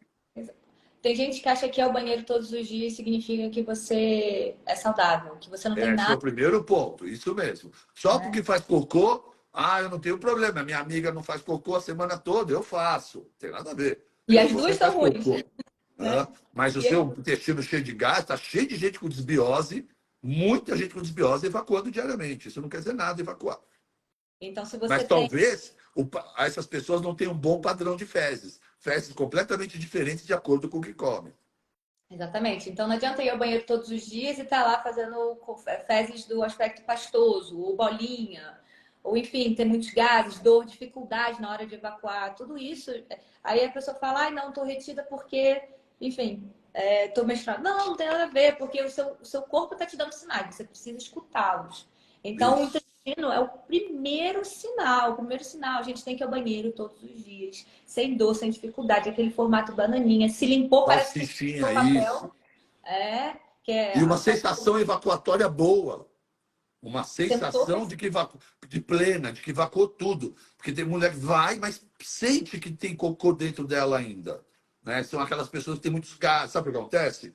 Tem gente que acha que ir ao banheiro todos os dias significa que você é saudável, que você não tem Esse é o nada, primeiro ponto, isso mesmo. Só né? porque faz cocô, eu não tenho problema. Minha amiga não faz cocô a semana toda, eu faço. Não tem nada a ver. E as Você duas faz são ruins, cocô, né? né? Mas o E as seu intestino cheio de gás, está cheio de gente com desbiose, muita gente com desbiose evacuando diariamente. Isso não quer dizer nada evacuar. Então, se Mas você tem... talvez essas pessoas não tenham um bom padrão de fezes. Fezes completamente diferentes de acordo com o que comem. Exatamente. Então não adianta ir ao banheiro todos os dias e estar lá fazendo fezes do aspecto pastoso, ou bolinha, ou enfim, ter muitos gases, dor, dificuldade na hora de evacuar, tudo isso. Aí a pessoa fala, ai, não, estou retida porque, enfim, estou menstruada. Não, não tem nada a ver, porque o seu corpo está te dando sinais, você precisa escutá-los. Então, o Isso. intestino é o primeiro sinal, o primeiro sinal. A gente tem que ir ao banheiro todos os dias, sem dor, sem dificuldade, aquele formato bananinha. Se limpou, parece que Salsichinha, o isso. papel, que é E uma a sua sensação evacuatória boa. Uma sentou, sensação de que de plena, de que evacuou tudo. Porque tem mulher que vai, mas sente que tem cocô dentro dela ainda. Né? São aquelas pessoas que têm muitos gases. Sabe o que acontece?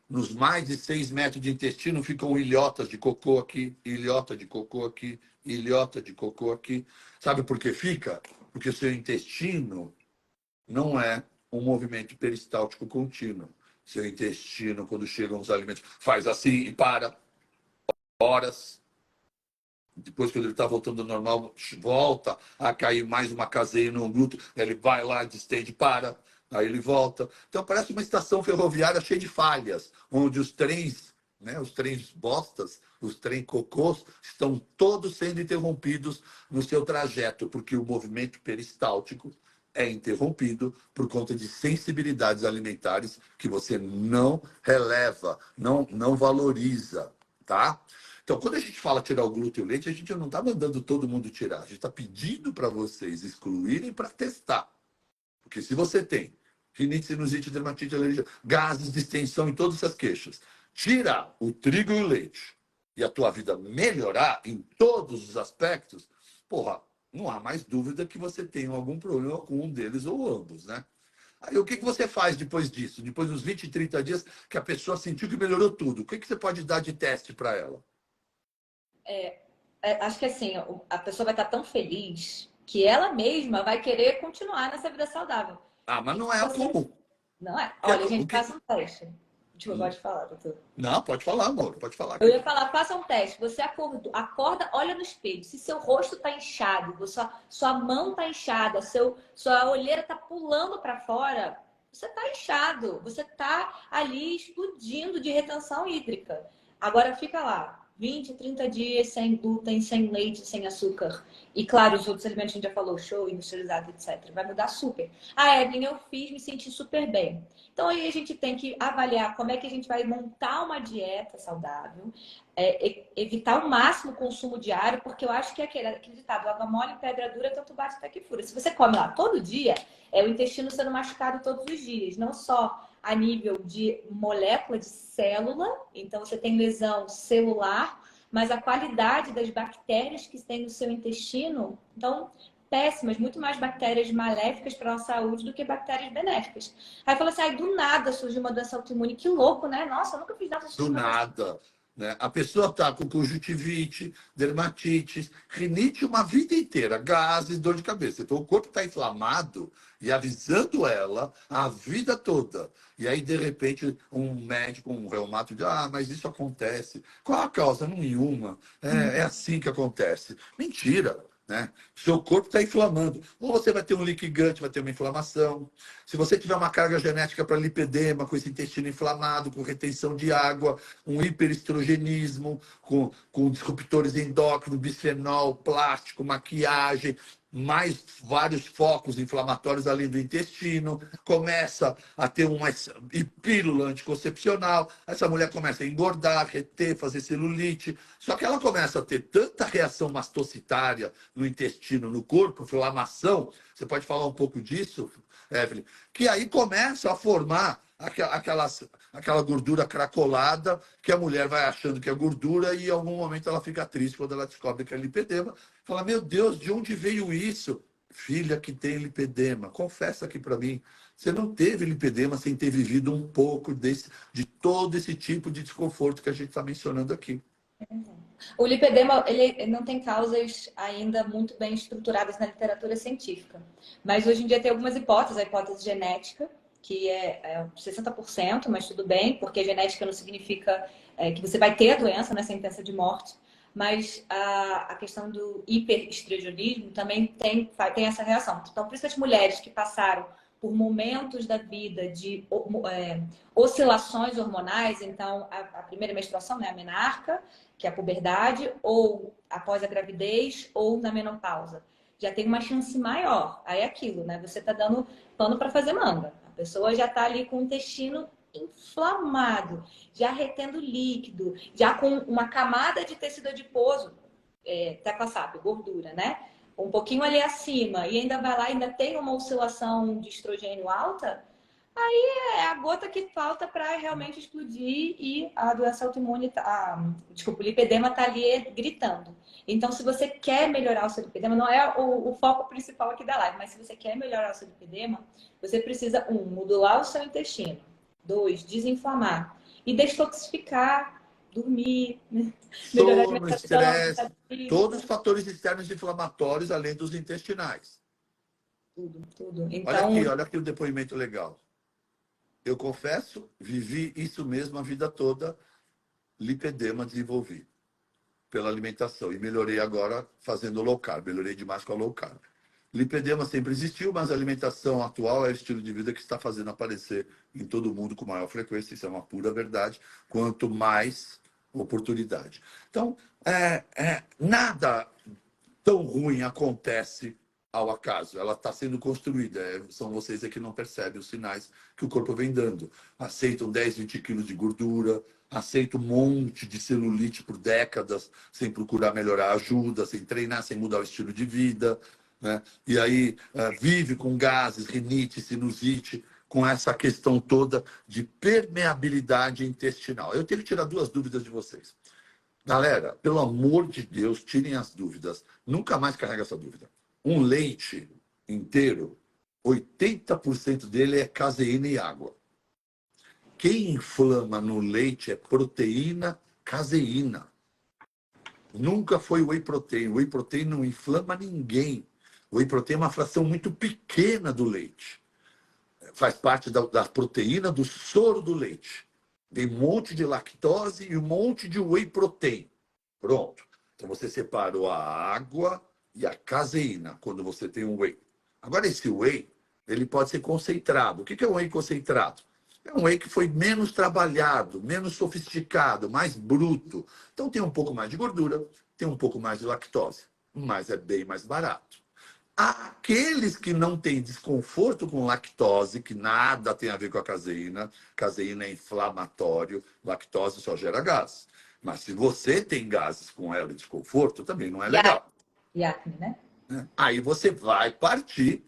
Nos mais de 6 metros de intestino ficam ilhotas de cocô aqui, ilhota de cocô aqui, ilhota de cocô aqui. Sabe por que fica? Porque o seu intestino não é um movimento peristáltico contínuo. Seu intestino, quando chegam os alimentos, faz assim e para horas. Depois, quando ele está voltando ao normal, volta a cair mais uma caseína no glúten, ele vai lá, distende, para, aí ele volta. Então, parece uma estação ferroviária cheia de falhas, onde os trens, né, os trens bostas, os trem cocôs, estão todos sendo interrompidos no seu trajeto, porque o movimento peristáltico é interrompido por conta de sensibilidades alimentares que você não releva, não valoriza, tá? Então, quando a gente fala tirar o glúten e o leite, a gente não está mandando todo mundo tirar. A gente está pedindo para vocês excluírem para testar. Porque se você tem rinite, sinusite, dermatite, alergia, gases, distensão em todas essas queixas, tirar o trigo e o leite e a tua vida melhorar em todos os aspectos, porra, não há mais dúvida que você tem algum problema com um deles ou ambos, né? Aí o que você faz depois disso? Depois dos 20, 30 dias que a pessoa sentiu que melhorou tudo, o que você pode dar de teste para ela? acho que assim, a pessoa vai estar tão feliz que ela mesma vai querer continuar nessa vida saudável. Ah, mas E não é o você, comum. não é? Que é Olha, o gente, que... faça um teste. Desculpa, pode falar, doutor. Não, pode falar, amor. Pode falar, Eu ia querido. falar, faça um teste. Você acorda, olha no espelho. Se seu rosto está inchado, sua mão está inchada, sua olheira está pulando para fora, você está inchado. Você está ali explodindo de retenção hídrica. Agora fica lá, 20, 30 dias sem glúten, sem leite, sem açúcar. E claro, os outros alimentos a gente já falou, show, industrializado, etc. Vai mudar super. Ah, Evelyn, eu fiz, me senti super bem. Então aí a gente tem que avaliar como é que a gente vai montar uma dieta saudável, evitar o máximo o consumo diário, porque eu acho que é aquele ditado, água mole, pedra dura, tanto bate até que fura. Se você come lá todo dia, é o intestino sendo machucado todos os dias, não só a nível de molécula, de célula, então você tem lesão celular, mas a qualidade das bactérias que tem no seu intestino, então péssimas, muito mais bactérias maléficas para a nossa saúde do que bactérias benéficas. Aí fala assim, ai, do nada surgiu uma doença autoimune, que louco, né? Nossa, eu nunca fiz nada Do surgir uma doença. nada. Né? A pessoa está com conjuntivite, dermatite, rinite uma vida inteira, gases, dor de cabeça. Então o corpo está inflamado e avisando ela a vida toda. E aí, de repente, um médico, um reumato diz, ah, mas isso acontece. Qual a causa? Nenhuma. É assim que acontece. Mentira. Né? Seu corpo está inflamando. Ou você vai ter um liquigante, vai ter uma inflamação. Se você tiver uma carga genética para lipedema, com esse intestino inflamado, com retenção de água, um hiperestrogenismo, com disruptores endócrinos, bisfenol, plástico, maquiagem, mais vários focos inflamatórios além do intestino, começa a ter uma pílula anticoncepcional, essa mulher começa a engordar, reter, fazer celulite, só que ela começa a ter tanta reação mastocitária no intestino, no corpo, inflamação, você pode falar um pouco disso, Evelyn, que aí começa a formar aquela gordura cracolada que a mulher vai achando que é gordura e em algum momento ela fica triste quando ela descobre que é lipedema. Fala, meu Deus, de onde veio isso? Filha que tem lipedema, confessa aqui para mim. Você não teve lipedema sem ter vivido um pouco de todo esse tipo de desconforto que a gente está mencionando aqui. O lipedema, ele não tem causas ainda muito bem estruturadas na literatura científica. Mas hoje em dia tem algumas hipóteses, a hipótese genética, que é 60%, mas tudo bem, porque genética não significa que você vai ter a doença, né, sentença de morte. Mas a questão do hiperestrogênismo também tem essa reação. Então, principalmente mulheres que passaram por momentos da vida de oscilações hormonais, então a primeira menstruação, né, a menarca, que é a puberdade, ou após a gravidez, ou na menopausa, já tem uma chance maior. Aí é aquilo, né? Você tá dando pano para fazer manga. A pessoa já tá ali com o intestino inflamado, já retendo líquido, já com uma camada de tecido adiposo, tecla SAP, gordura, né? Um pouquinho ali acima, e ainda vai lá, ainda tem uma oscilação de estrogênio alta, aí é a gota que falta para realmente explodir e a doença autoimune, desculpa, o lipedema tá ali gritando. Então, se você quer melhorar o seu lipedema, não é o foco principal aqui da live, mas se você quer melhorar o seu lipedema, você precisa, modular o seu intestino. 2, desinflamar. E detoxificar, dormir, melhorar a Sono, alimentação, estresse, atividade todos os física. fatores externos inflamatórios, além dos intestinais. Tudo, tudo. Olha Então, aqui o depoimento legal. Eu confesso, vivi isso mesmo a vida toda, lipedema desenvolvi pela alimentação e melhorei agora fazendo low carb, melhorei demais com a low carb. Lipedema sempre existiu, mas a alimentação atual é o estilo de vida que está fazendo aparecer em todo mundo com maior frequência, isso é uma pura verdade, quanto mais oportunidade. Então, nada tão ruim acontece ao acaso. Ela está sendo construída. São vocês que não percebem os sinais que o corpo vem dando. Aceitam 10, 20 quilos de gordura, aceitam um monte de celulite por décadas, sem procurar melhorar a ajuda, sem treinar, sem mudar o estilo de vida. Né? E aí vive com gases, rinite, sinusite, com essa questão toda de permeabilidade intestinal. Eu tenho que tirar 2 dúvidas de vocês. Galera, pelo amor de Deus, tirem as dúvidas. Nunca mais carrega essa dúvida. Um leite inteiro, 80% dele é caseína e água. Quem inflama no leite é proteína, caseína. Nunca foi whey protein. Whey protein não inflama ninguém. Whey protein é uma fração muito pequena do leite. Faz parte da proteína do soro do leite. Tem um monte de lactose e um monte de whey protein. Pronto. Então você separou a água e a caseína quando você tem um whey. Agora esse whey, ele pode ser concentrado. O que é um whey concentrado? É um whey que foi menos trabalhado, menos sofisticado, mais bruto. Então tem um pouco mais de gordura, tem um pouco mais de lactose, mas é bem mais barato. Aqueles que não têm desconforto com lactose, que nada tem a ver com a caseína é inflamatório, lactose só gera gás. Mas se você tem gases com ela e desconforto, também não é legal. e acne, né? Aí você vai partir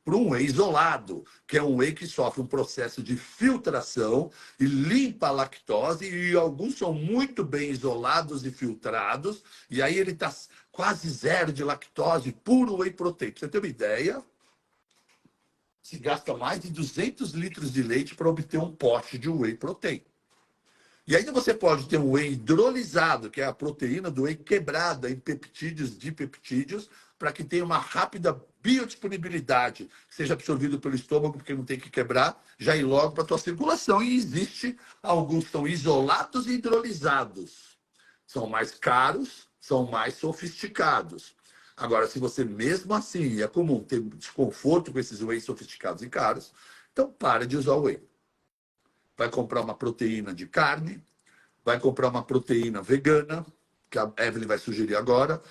para um whey isolado, que é um whey que sofre um processo de filtração e limpa a lactose, e alguns são muito bem isolados e filtrados, e aí ele está quase zero de lactose, puro whey protein. Pra você ter uma ideia, se gasta mais de 200 litros de leite para obter um pote de whey protein. E ainda você pode ter um whey hidrolisado, que é a proteína do whey quebrada em peptídeos, dipeptídeos, para que tenha uma rápida biodisponibilidade, seja absorvido pelo estômago, porque não tem que quebrar, já ir logo para a tua circulação. E existe, alguns são isolados e hidrolisados. São mais caros, são mais sofisticados. Agora, se você mesmo assim, é comum ter desconforto com esses whey sofisticados e caros, então para de usar o whey. Vai comprar uma proteína de carne, vai comprar uma proteína vegana, que a Evelyn vai sugerir agora,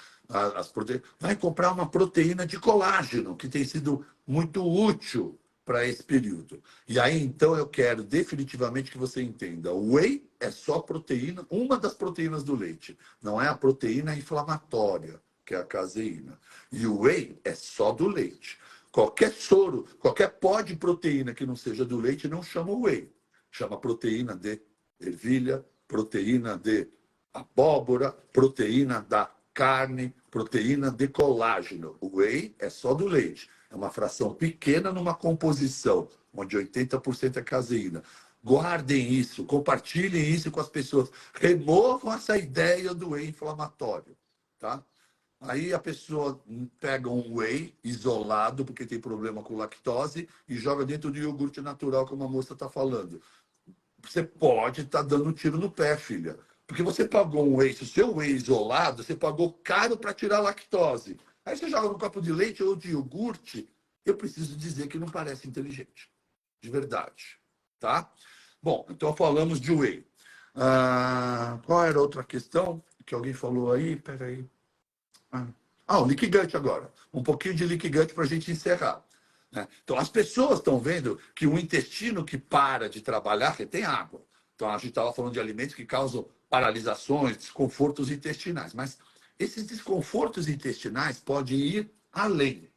vai comprar uma proteína de colágeno, que tem sido muito útil para esse período. E aí, então, eu quero definitivamente que você entenda. O whey é só proteína, uma das proteínas do leite. Não é a proteína inflamatória, que é a caseína. E o whey é só do leite. Qualquer soro, qualquer pó de proteína que não seja do leite, não chama whey. Chama proteína de ervilha, proteína de abóbora, proteína da carne, proteína de colágeno. O whey é só do leite. É uma fração pequena numa composição, onde 80% é caseína. Guardem isso, compartilhem isso com as pessoas. Removam essa ideia do whey inflamatório, tá? Aí a pessoa pega um whey isolado, porque tem problema com lactose, e joga dentro do iogurte natural, como a moça está falando. Você pode estar dando um tiro no pé, filha. Porque você pagou um whey, se o seu whey isolado, você pagou caro para tirar a lactose. Aí você joga no copo de leite ou de iogurte, eu preciso dizer que não parece inteligente. De verdade. Tá? Bom, então falamos de whey. Qual era a outra questão que alguém falou aí? Peraí. O Leaky Gut agora. Um pouquinho de Leaky Gut para a gente encerrar. Né? Então, as pessoas estão vendo que o intestino que para de trabalhar retém água. Então, a gente estava falando de alimentos que causam paralisações, desconfortos intestinais. Mas esses desconfortos intestinais podem ir além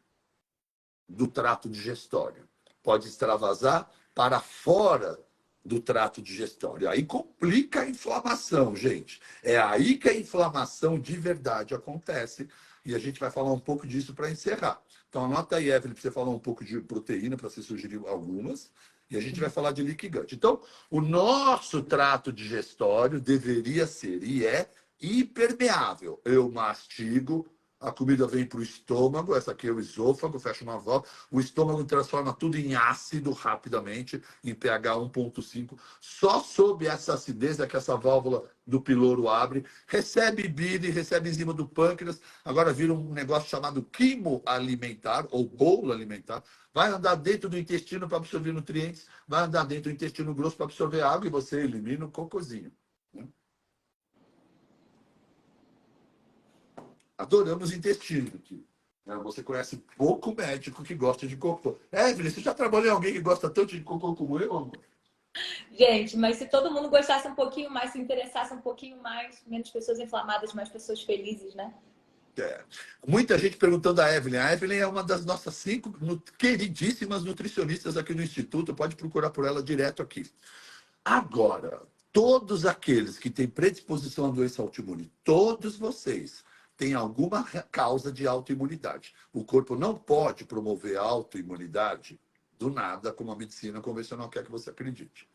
do trato digestório. Pode extravasar para fora do trato digestório. Aí complica a inflamação, gente. É aí que a inflamação de verdade acontece. E a gente vai falar um pouco disso para encerrar. Então, anota aí, Evelyn, para você falar um pouco de proteína, para você sugerir algumas. E a gente vai falar de leaky gut. Então, o nosso trato digestório deveria ser, e é, impermeável. Eu mastigo, a comida vem para o estômago, essa aqui é o esôfago, fecha uma válvula. O estômago transforma tudo em ácido rapidamente, em pH 1,5. Só sob essa acidez é que essa válvula do piloro abre, recebe bile, recebe enzima do pâncreas, agora vira um negócio chamado quimo alimentar, ou bolo alimentar, vai andar dentro do intestino para absorver nutrientes, vai andar dentro do intestino grosso para absorver água e você elimina o cocôzinho. Adoramos intestino aqui. Você conhece pouco médico que gosta de cocô. Evelyn, você já trabalhou em alguém que gosta tanto de cocô como eu, amor? Gente, mas se todo mundo gostasse um pouquinho mais, se interessasse um pouquinho mais, menos pessoas inflamadas, mais pessoas felizes, né? Muita gente perguntando a Evelyn. A Evelyn é uma das nossas 5 queridíssimas nutricionistas aqui no Instituto. Pode procurar por ela direto aqui. Agora, todos aqueles que têm predisposição à doença autoimune, todos vocês têm alguma causa de autoimunidade. O corpo não pode promover a autoimunidade do nada, como a medicina convencional quer que você acredite.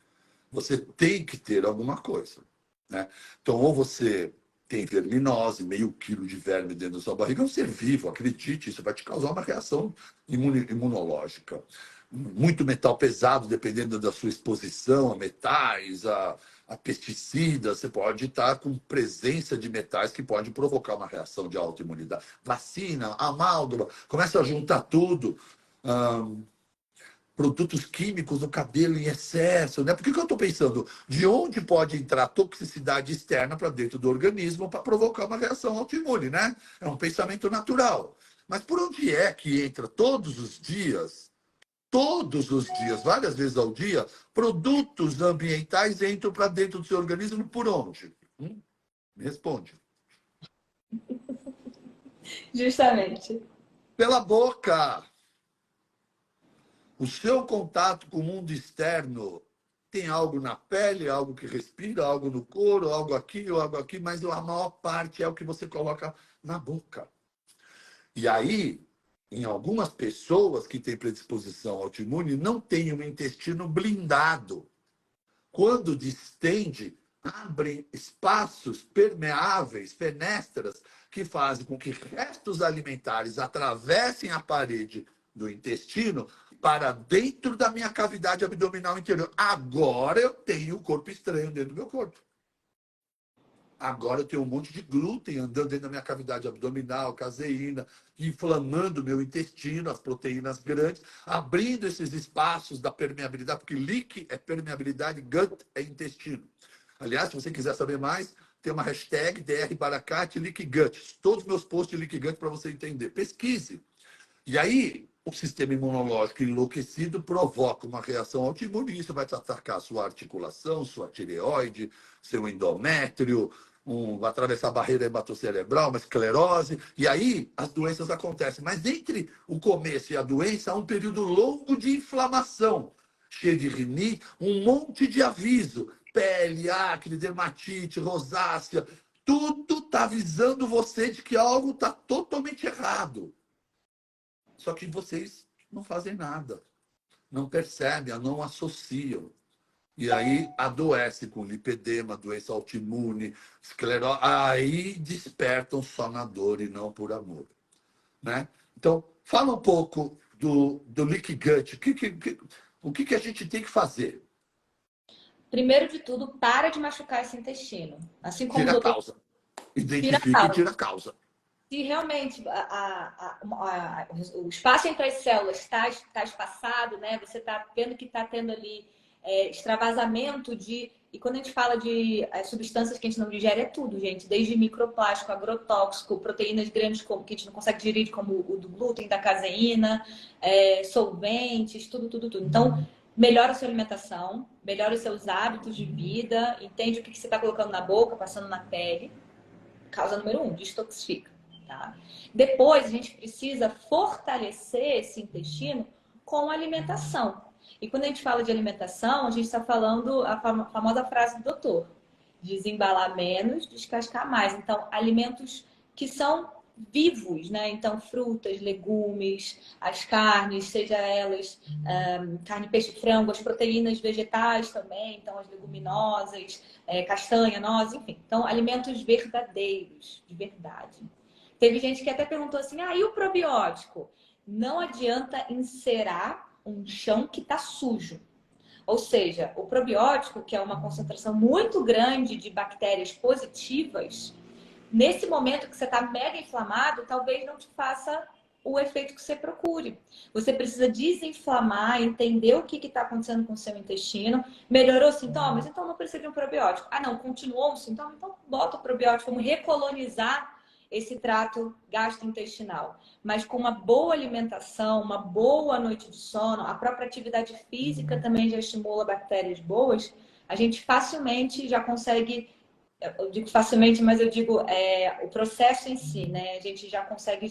Você tem que ter alguma coisa. Né? Então, ou você tem verminose, meio quilo de verme dentro da sua barriga, é um ser vivo, acredite, isso vai te causar uma reação imunológica. Muito metal pesado, dependendo da sua exposição a metais, a pesticidas, você pode estar com presença de metais que pode provocar uma reação de autoimunidade. Vacina, amálgama, começa a juntar tudo. Produtos químicos no cabelo em excesso, né? Por que eu estou pensando? De onde pode entrar toxicidade externa para dentro do organismo para provocar uma reação autoimune, né? É um pensamento natural. Mas por onde é que entra todos os dias, várias vezes ao dia, produtos ambientais entram para dentro do seu organismo por onde? Me responde. Justamente. Pela boca. O seu contato com o mundo externo tem algo na pele, algo que respira, algo no couro, algo aqui, mas a maior parte é o que você coloca na boca. E aí, em algumas pessoas que têm predisposição autoimune, não tem um intestino blindado. Quando distende, abre espaços permeáveis, fenestras, que fazem com que restos alimentares atravessem a parede do intestino para dentro da minha cavidade abdominal interior. Agora eu tenho um corpo estranho dentro do meu corpo. Agora eu tenho um monte de glúten andando dentro da minha cavidade abdominal, caseína, inflamando o meu intestino, as proteínas grandes, abrindo esses espaços da permeabilidade, porque leak é permeabilidade, gut é intestino. Aliás, se você quiser saber mais, tem uma hashtag drbaracate leakgut. Todos os meus posts de leaky gut para você entender. Pesquise. E aí, o sistema imunológico enlouquecido provoca uma reação autoimune e isso vai atacar sua articulação, sua tireoide, seu endométrio, vai atravessar a barreira hematocerebral, uma esclerose, e aí as doenças acontecem. Mas entre o começo e a doença há um período longo de inflamação, cheio de rinite, um monte de aviso, pele, acne, dermatite, rosácea, tudo está avisando você de que algo está totalmente errado. Só que vocês não fazem nada, não percebem, não associam. E aí adoece com lipedema, doença autoimune, esclerose. Aí despertam só na dor e não por amor. Né? Então, fala um pouco do leaky gut. O que a gente tem que fazer? Primeiro de tudo, para de machucar esse intestino. Assim como Tira o a doutor causa. Identifica e tira a causa. se realmente o espaço entre as células está espaçado, né? Você está vendo que está tendo ali extravasamento de... E quando a gente fala de substâncias que a gente não digere, é tudo, gente. Desde microplástico, agrotóxico, proteínas grandes que a gente não consegue digerir, como o do glúten, da caseína, solventes, tudo. Então, melhora a sua alimentação, melhora os seus hábitos de vida, entende o que você está colocando na boca, passando na pele. Causa número 1, detoxifica. Tá? Depois, a gente precisa fortalecer esse intestino com alimentação. E quando a gente fala de alimentação, a gente está falando a famosa frase do doutor: desembalar menos, descascar mais. Então, alimentos que são vivos, né? Então, frutas, legumes, as carnes, seja elas carne, peixe, frango, as proteínas vegetais também, então as leguminosas, castanha, noz, enfim. Então, alimentos verdadeiros, de verdade. Teve gente que até perguntou assim, e o probiótico? Não adianta encerar um chão que está sujo. Ou seja, o probiótico, que é uma concentração muito grande de bactérias positivas, nesse momento que você está mega inflamado, talvez não te faça o efeito que você procure. Você precisa desinflamar, entender o que está acontecendo com o seu intestino. Melhorou os sintomas? Então não precisa de um probiótico. Não, continuou o sintoma? Então bota o probiótico. Vamos recolonizar esse trato gastrointestinal. Mas com uma boa alimentação, uma boa noite de sono, a própria atividade física também já estimula bactérias boas, a gente facilmente já consegue... Eu digo facilmente, mas eu digo o processo em si, né? A gente já consegue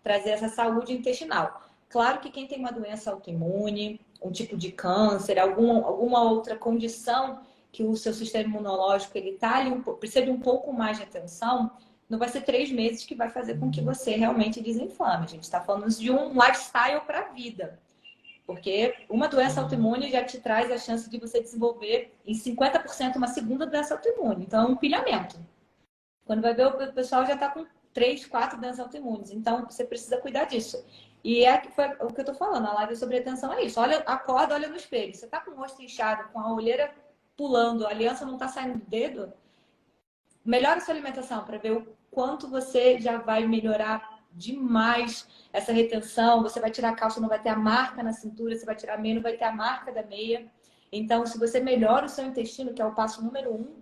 trazer essa saúde intestinal. Claro que quem tem uma doença autoimune, um tipo de câncer, alguma outra condição que o seu sistema imunológico ele tá ali precisa de um pouco mais de atenção, não vai ser 3 meses que vai fazer com que você realmente desinflame. A gente está falando de um lifestyle para a vida. Porque uma doença autoimune já te traz a chance de você desenvolver em 50% uma segunda doença autoimune. Então, é um pilhamento. Quando vai ver, o pessoal já está com 3, 4 doenças autoimunes. Então, você precisa cuidar disso. E foi o que eu estou falando, a live sobre atenção é isso. Olha, acorda, olha no espelho. Você está com o rosto inchado, com a olheira pulando, a aliança não está saindo do dedo, melhora a sua alimentação para ver o quanto você já vai melhorar demais essa retenção. Você vai tirar a calça, não vai ter a marca na cintura, você vai tirar a meia, não vai ter a marca da meia. Então, se você melhora o seu intestino, que é o passo número 1,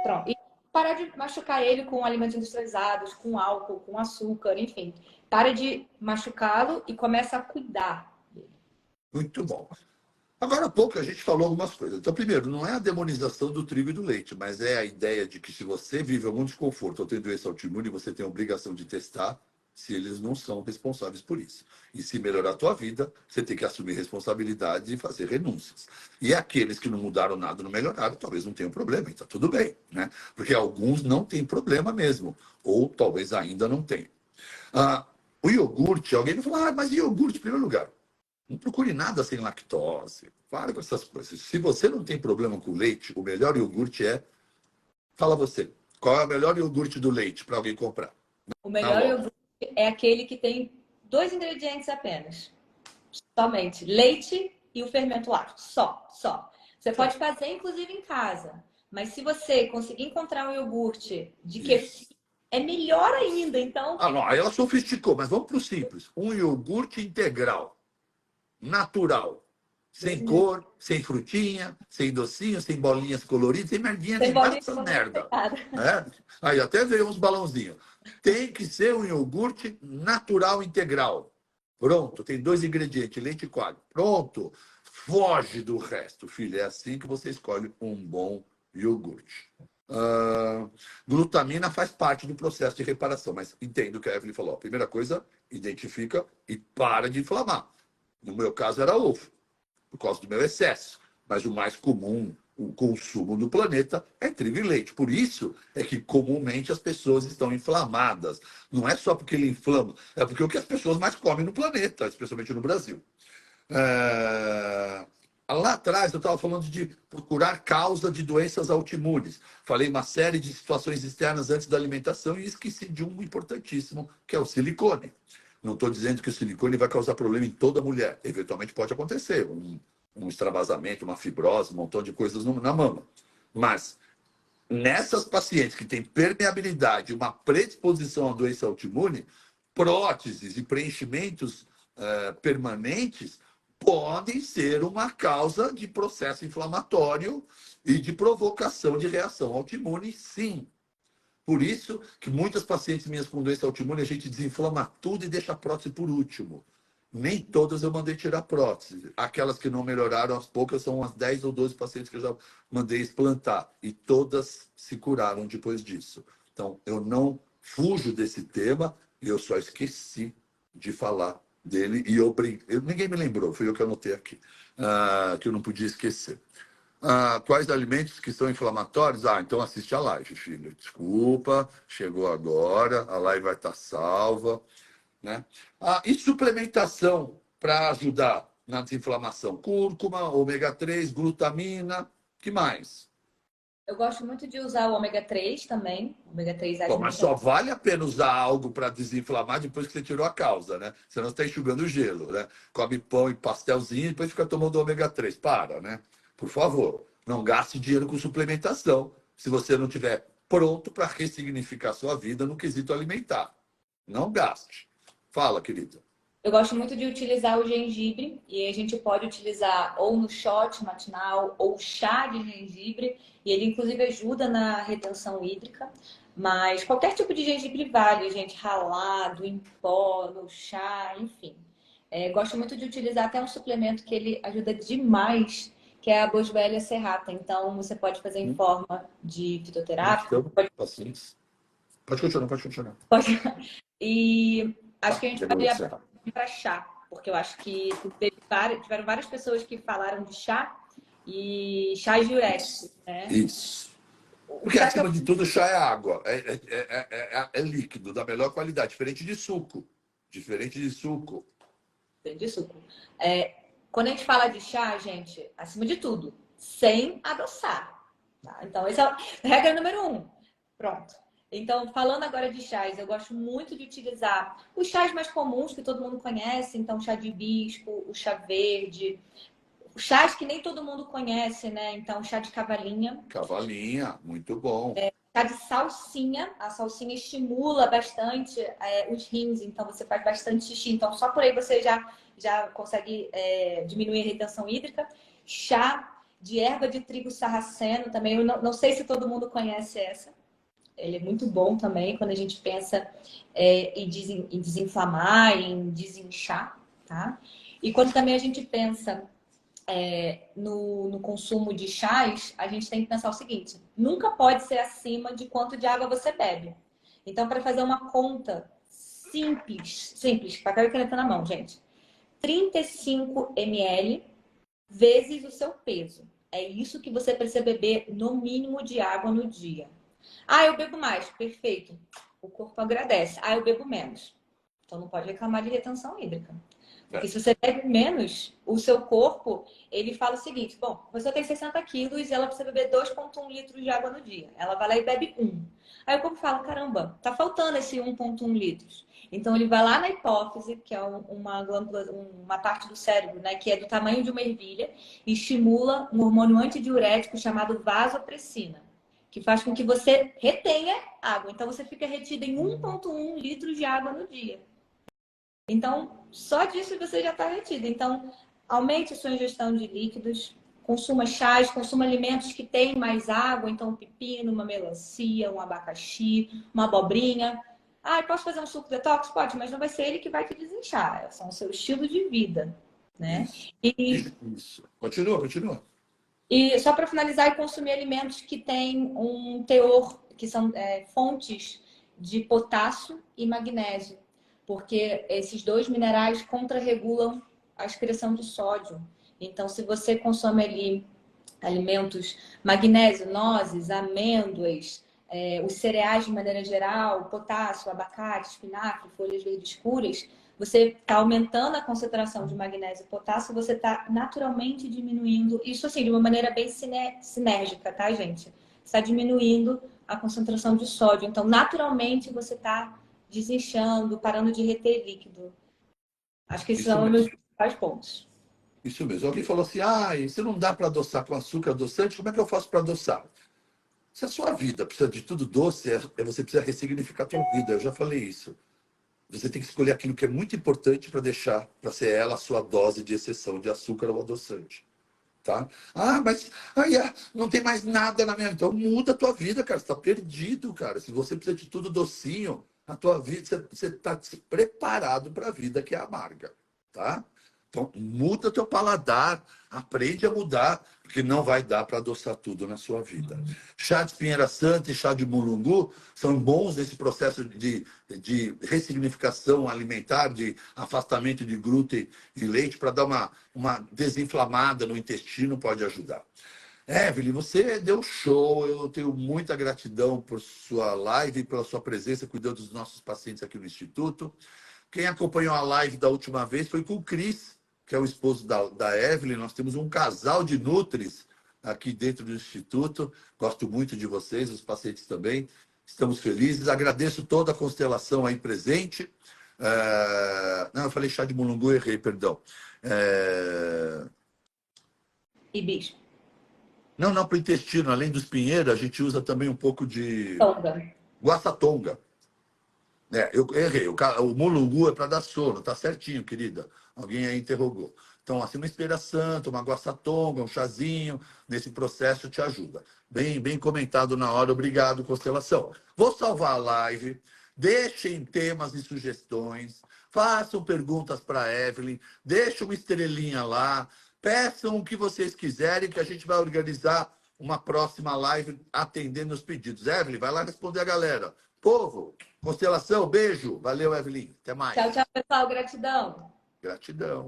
pronto. E parar de machucar ele com alimentos industrializados, com álcool, com açúcar, enfim. Para de machucá-lo e começa a cuidar dele. Muito bom. Agora há pouco a gente falou algumas coisas. Então, primeiro, não é a demonização do trigo e do leite, mas é a ideia de que se você vive algum desconforto ou tem doença autoimune, você tem a obrigação de testar se eles não são responsáveis por isso. E se melhorar a tua vida, você tem que assumir responsabilidade e fazer renúncias. E aqueles que não mudaram nada, não melhoraram, talvez não tenham problema, e está tudo bem, né? Porque alguns não têm problema mesmo, ou talvez ainda não tenham. O iogurte, alguém vai falar, mas iogurte, em primeiro lugar, não procure nada sem lactose. Para com essas coisas. Se você não tem problema com leite, o melhor iogurte Fala você, qual é o melhor iogurte do leite para alguém comprar? O melhor iogurte é aquele que tem 2 ingredientes apenas. Somente leite e o fermento lácteo. Só. Você pode fazer, inclusive, em casa. Mas se você conseguir encontrar um iogurte de kefir, é melhor ainda. Então... não, aí ela sofisticou, mas vamos para o simples. Um iogurte integral, natural, sem cor, sem frutinha, sem docinho, sem bolinhas coloridas, sem merdinha, sem nada dessas merda. Aí até veio uns balãozinhos. Tem que ser um iogurte natural integral. Pronto, tem 2 ingredientes, leite e coalho. Pronto, foge do resto, filho. É assim que você escolhe um bom iogurte. Glutamina faz parte do processo de reparação, mas entendo o que a Evelyn falou. A primeira coisa, identifica e para de inflamar. No meu caso era ovo, por causa do meu excesso. Mas o mais comum, o consumo do planeta é trigo e leite. Por isso é que comumente as pessoas estão inflamadas. Não é só porque ele inflama, é porque é o que as pessoas mais comem no planeta, especialmente no Brasil. Lá atrás eu estava falando de procurar causa de doenças autoimunes. Falei uma série de situações externas antes da alimentação e esqueci de um importantíssimo, que é o silicone. Não estou dizendo que o silicone vai causar problema em toda mulher. Eventualmente pode acontecer. Um extravasamento, uma fibrose, um montão de coisas na mama. Mas nessas pacientes que têm permeabilidade, uma predisposição à doença autoimune, próteses e preenchimentos permanentes podem ser uma causa de processo inflamatório e de provocação de reação autoimune, sim. Por isso que muitas pacientes minhas com doença autoimune, a gente desinflama tudo e deixa a prótese por último. Nem todas eu mandei tirar prótese. Aquelas que não melhoraram, as poucas, são umas 10 ou 12 pacientes que eu já mandei explantar. E todas se curaram depois disso. Então, eu não fujo desse tema, eu só esqueci de falar dele. E ninguém me lembrou, foi eu que anotei aqui, que eu não podia esquecer. Quais alimentos que são inflamatórios? Então assiste a live, filho. Desculpa, chegou agora, a live vai estar salva. Né? E suplementação para ajudar na desinflamação? Cúrcuma, ômega 3, glutamina, que mais? Eu gosto muito de usar o ômega 3 também. O ômega 3 Bom, mas só vale a pena usar algo para desinflamar depois que você tirou a causa, né? Senão você está enxugando gelo, né? Come pão e pastelzinho e depois fica tomando ômega 3. Para, né? Por favor, não gaste dinheiro com suplementação se você não estiver pronto para ressignificar sua vida no quesito alimentar. Não gaste. Fala, querida. Eu gosto muito de utilizar o gengibre e a gente pode utilizar ou no shot matinal ou chá de gengibre e ele inclusive ajuda na retenção hídrica, mas qualquer tipo de gengibre vale, gente, ralado, em pó, no chá, enfim. Gosto muito de utilizar até um suplemento que ele ajuda demais, que é a Boswellia serrata. Então você pode fazer em forma de fitoterápico. Pacientes. Pode continuar, pode continuar. E acho que a gente pode ir para chá, porque eu acho que tiveram várias pessoas que falaram de chá e chás diuréticos, né? Isso. Porque, acima de tudo, chá é água. É líquido, da melhor qualidade. Diferente de suco. Diferente de suco. Quando a gente fala de chá, gente, acima de tudo, sem adoçar. Tá? Então, essa é a regra número 1. Pronto. Então, falando agora de chás, eu gosto muito de utilizar os chás mais comuns que todo mundo conhece. Então, o chá de hibisco, o chá verde, chás que nem todo mundo conhece, né? Então, chá de cavalinha. Cavalinha, muito bom. Chá de salsinha. A salsinha estimula bastante os rins, então você faz bastante xixi. Então, só por aí você já consegue diminuir a retenção hídrica. Chá de erva de trigo sarraceno também. Eu não sei se todo mundo conhece essa. Ele é muito bom também quando a gente pensa em desinflamar, em desinchar, tá? E quando também a gente pensa no consumo de chás, a gente tem que pensar o seguinte: nunca pode ser acima de quanto de água você bebe. Então, para fazer uma conta simples, papel e caneta na mão, gente. 35 ml vezes o seu peso. É isso que você precisa beber no mínimo de água no dia. Eu bebo mais. Perfeito. O corpo agradece. Eu bebo menos. Então não pode reclamar de retenção hídrica. Porque se você bebe menos, o seu corpo, ele fala o seguinte: bom, a pessoa tem 60 quilos e ela precisa beber 2,1 litros de água no dia. Ela vai lá e bebe 1. Aí o corpo fala: caramba, tá faltando esse 1,1 litros. Então ele vai lá na hipófise, que é uma glândula, uma parte do cérebro, né, que é do tamanho de uma ervilha, e estimula um hormônio antidiurético chamado vasopressina, que faz com que você retenha água. Então, você fica retido em 1,1 litros de água no dia. Então, só disso você já está retido. Então, aumente a sua ingestão de líquidos, consuma chás, consuma alimentos que têm mais água. Então, um pepino, uma melancia, um abacaxi, uma abobrinha. Posso fazer um suco detox? Pode, mas não vai ser ele que vai te desinchar. São o seu estilo de vida, né? Isso. Continua. E só para finalizar, consumir alimentos que têm um teor, que são fontes de potássio e magnésio, porque esses dois minerais contrarregulam a excreção de sódio. Então, se você consome ali alimentos magnésio, nozes, amêndoas, os cereais de maneira geral, potássio, abacate, espinafre, folhas verdes escuras, você está aumentando a concentração de magnésio e potássio, você está naturalmente diminuindo, isso assim, de uma maneira bem sinérgica, tá, gente? Você está diminuindo a concentração de sódio. Então, naturalmente, você está desinchando, parando de reter líquido. Acho que esses são os meus principais pontos. Isso mesmo. Alguém falou assim: se não dá para adoçar com açúcar adoçante, como é que eu faço para adoçar? Se a sua vida precisa de tudo doce, você precisa ressignificar a sua vida. Eu já falei isso. Você tem que escolher aquilo que é muito importante para deixar, para ser ela a sua dose de exceção de açúcar ou adoçante. Tá? Ah, mas não tem mais nada na minha vida. Então muda a tua vida, cara. Você está perdido, cara. Se você precisa de tudo docinho, a tua vida, você está preparado para a vida que é amarga. Tá? Então muda teu paladar, aprende a mudar, porque não vai dar para adoçar tudo na sua vida. Chá de espinheira santa e chá de mulungu são bons nesse processo de ressignificação alimentar, de afastamento de glúten e leite, para dar uma desinflamada no intestino, pode ajudar. Evelyn, você deu show, eu tenho muita gratidão por sua live e pela sua presença, cuidando dos nossos pacientes aqui no Instituto. Quem acompanhou a live da última vez foi com o Cris, que é o esposo da Evelyn. Nós temos um casal de nutris aqui dentro do Instituto. Gosto muito de vocês, os pacientes também. Estamos felizes. Agradeço toda a constelação aí presente. Não, eu falei chá de mulungu, errei, perdão. Hibisco. Não, para o intestino, além do espinheiro, a gente usa também um pouco de Tonga. guaçatonga. Eu errei. O mulungu é para dar sono, tá certinho, querida. Alguém aí interrogou. Então, assim, uma espera santa, uma guaçatonga, um chazinho, nesse processo te ajuda. Bem comentado na hora. Obrigado, constelação. Vou salvar a live. Deixem temas e sugestões. Façam perguntas para a Evelyn. Deixem uma estrelinha lá. Peçam o que vocês quiserem, que a gente vai organizar uma próxima live atendendo os pedidos. Evelyn, vai lá responder a galera. Povo, constelação, beijo. Valeu, Evelyn. Até mais. Tchau, tchau, pessoal. Gratidão. Gratidão.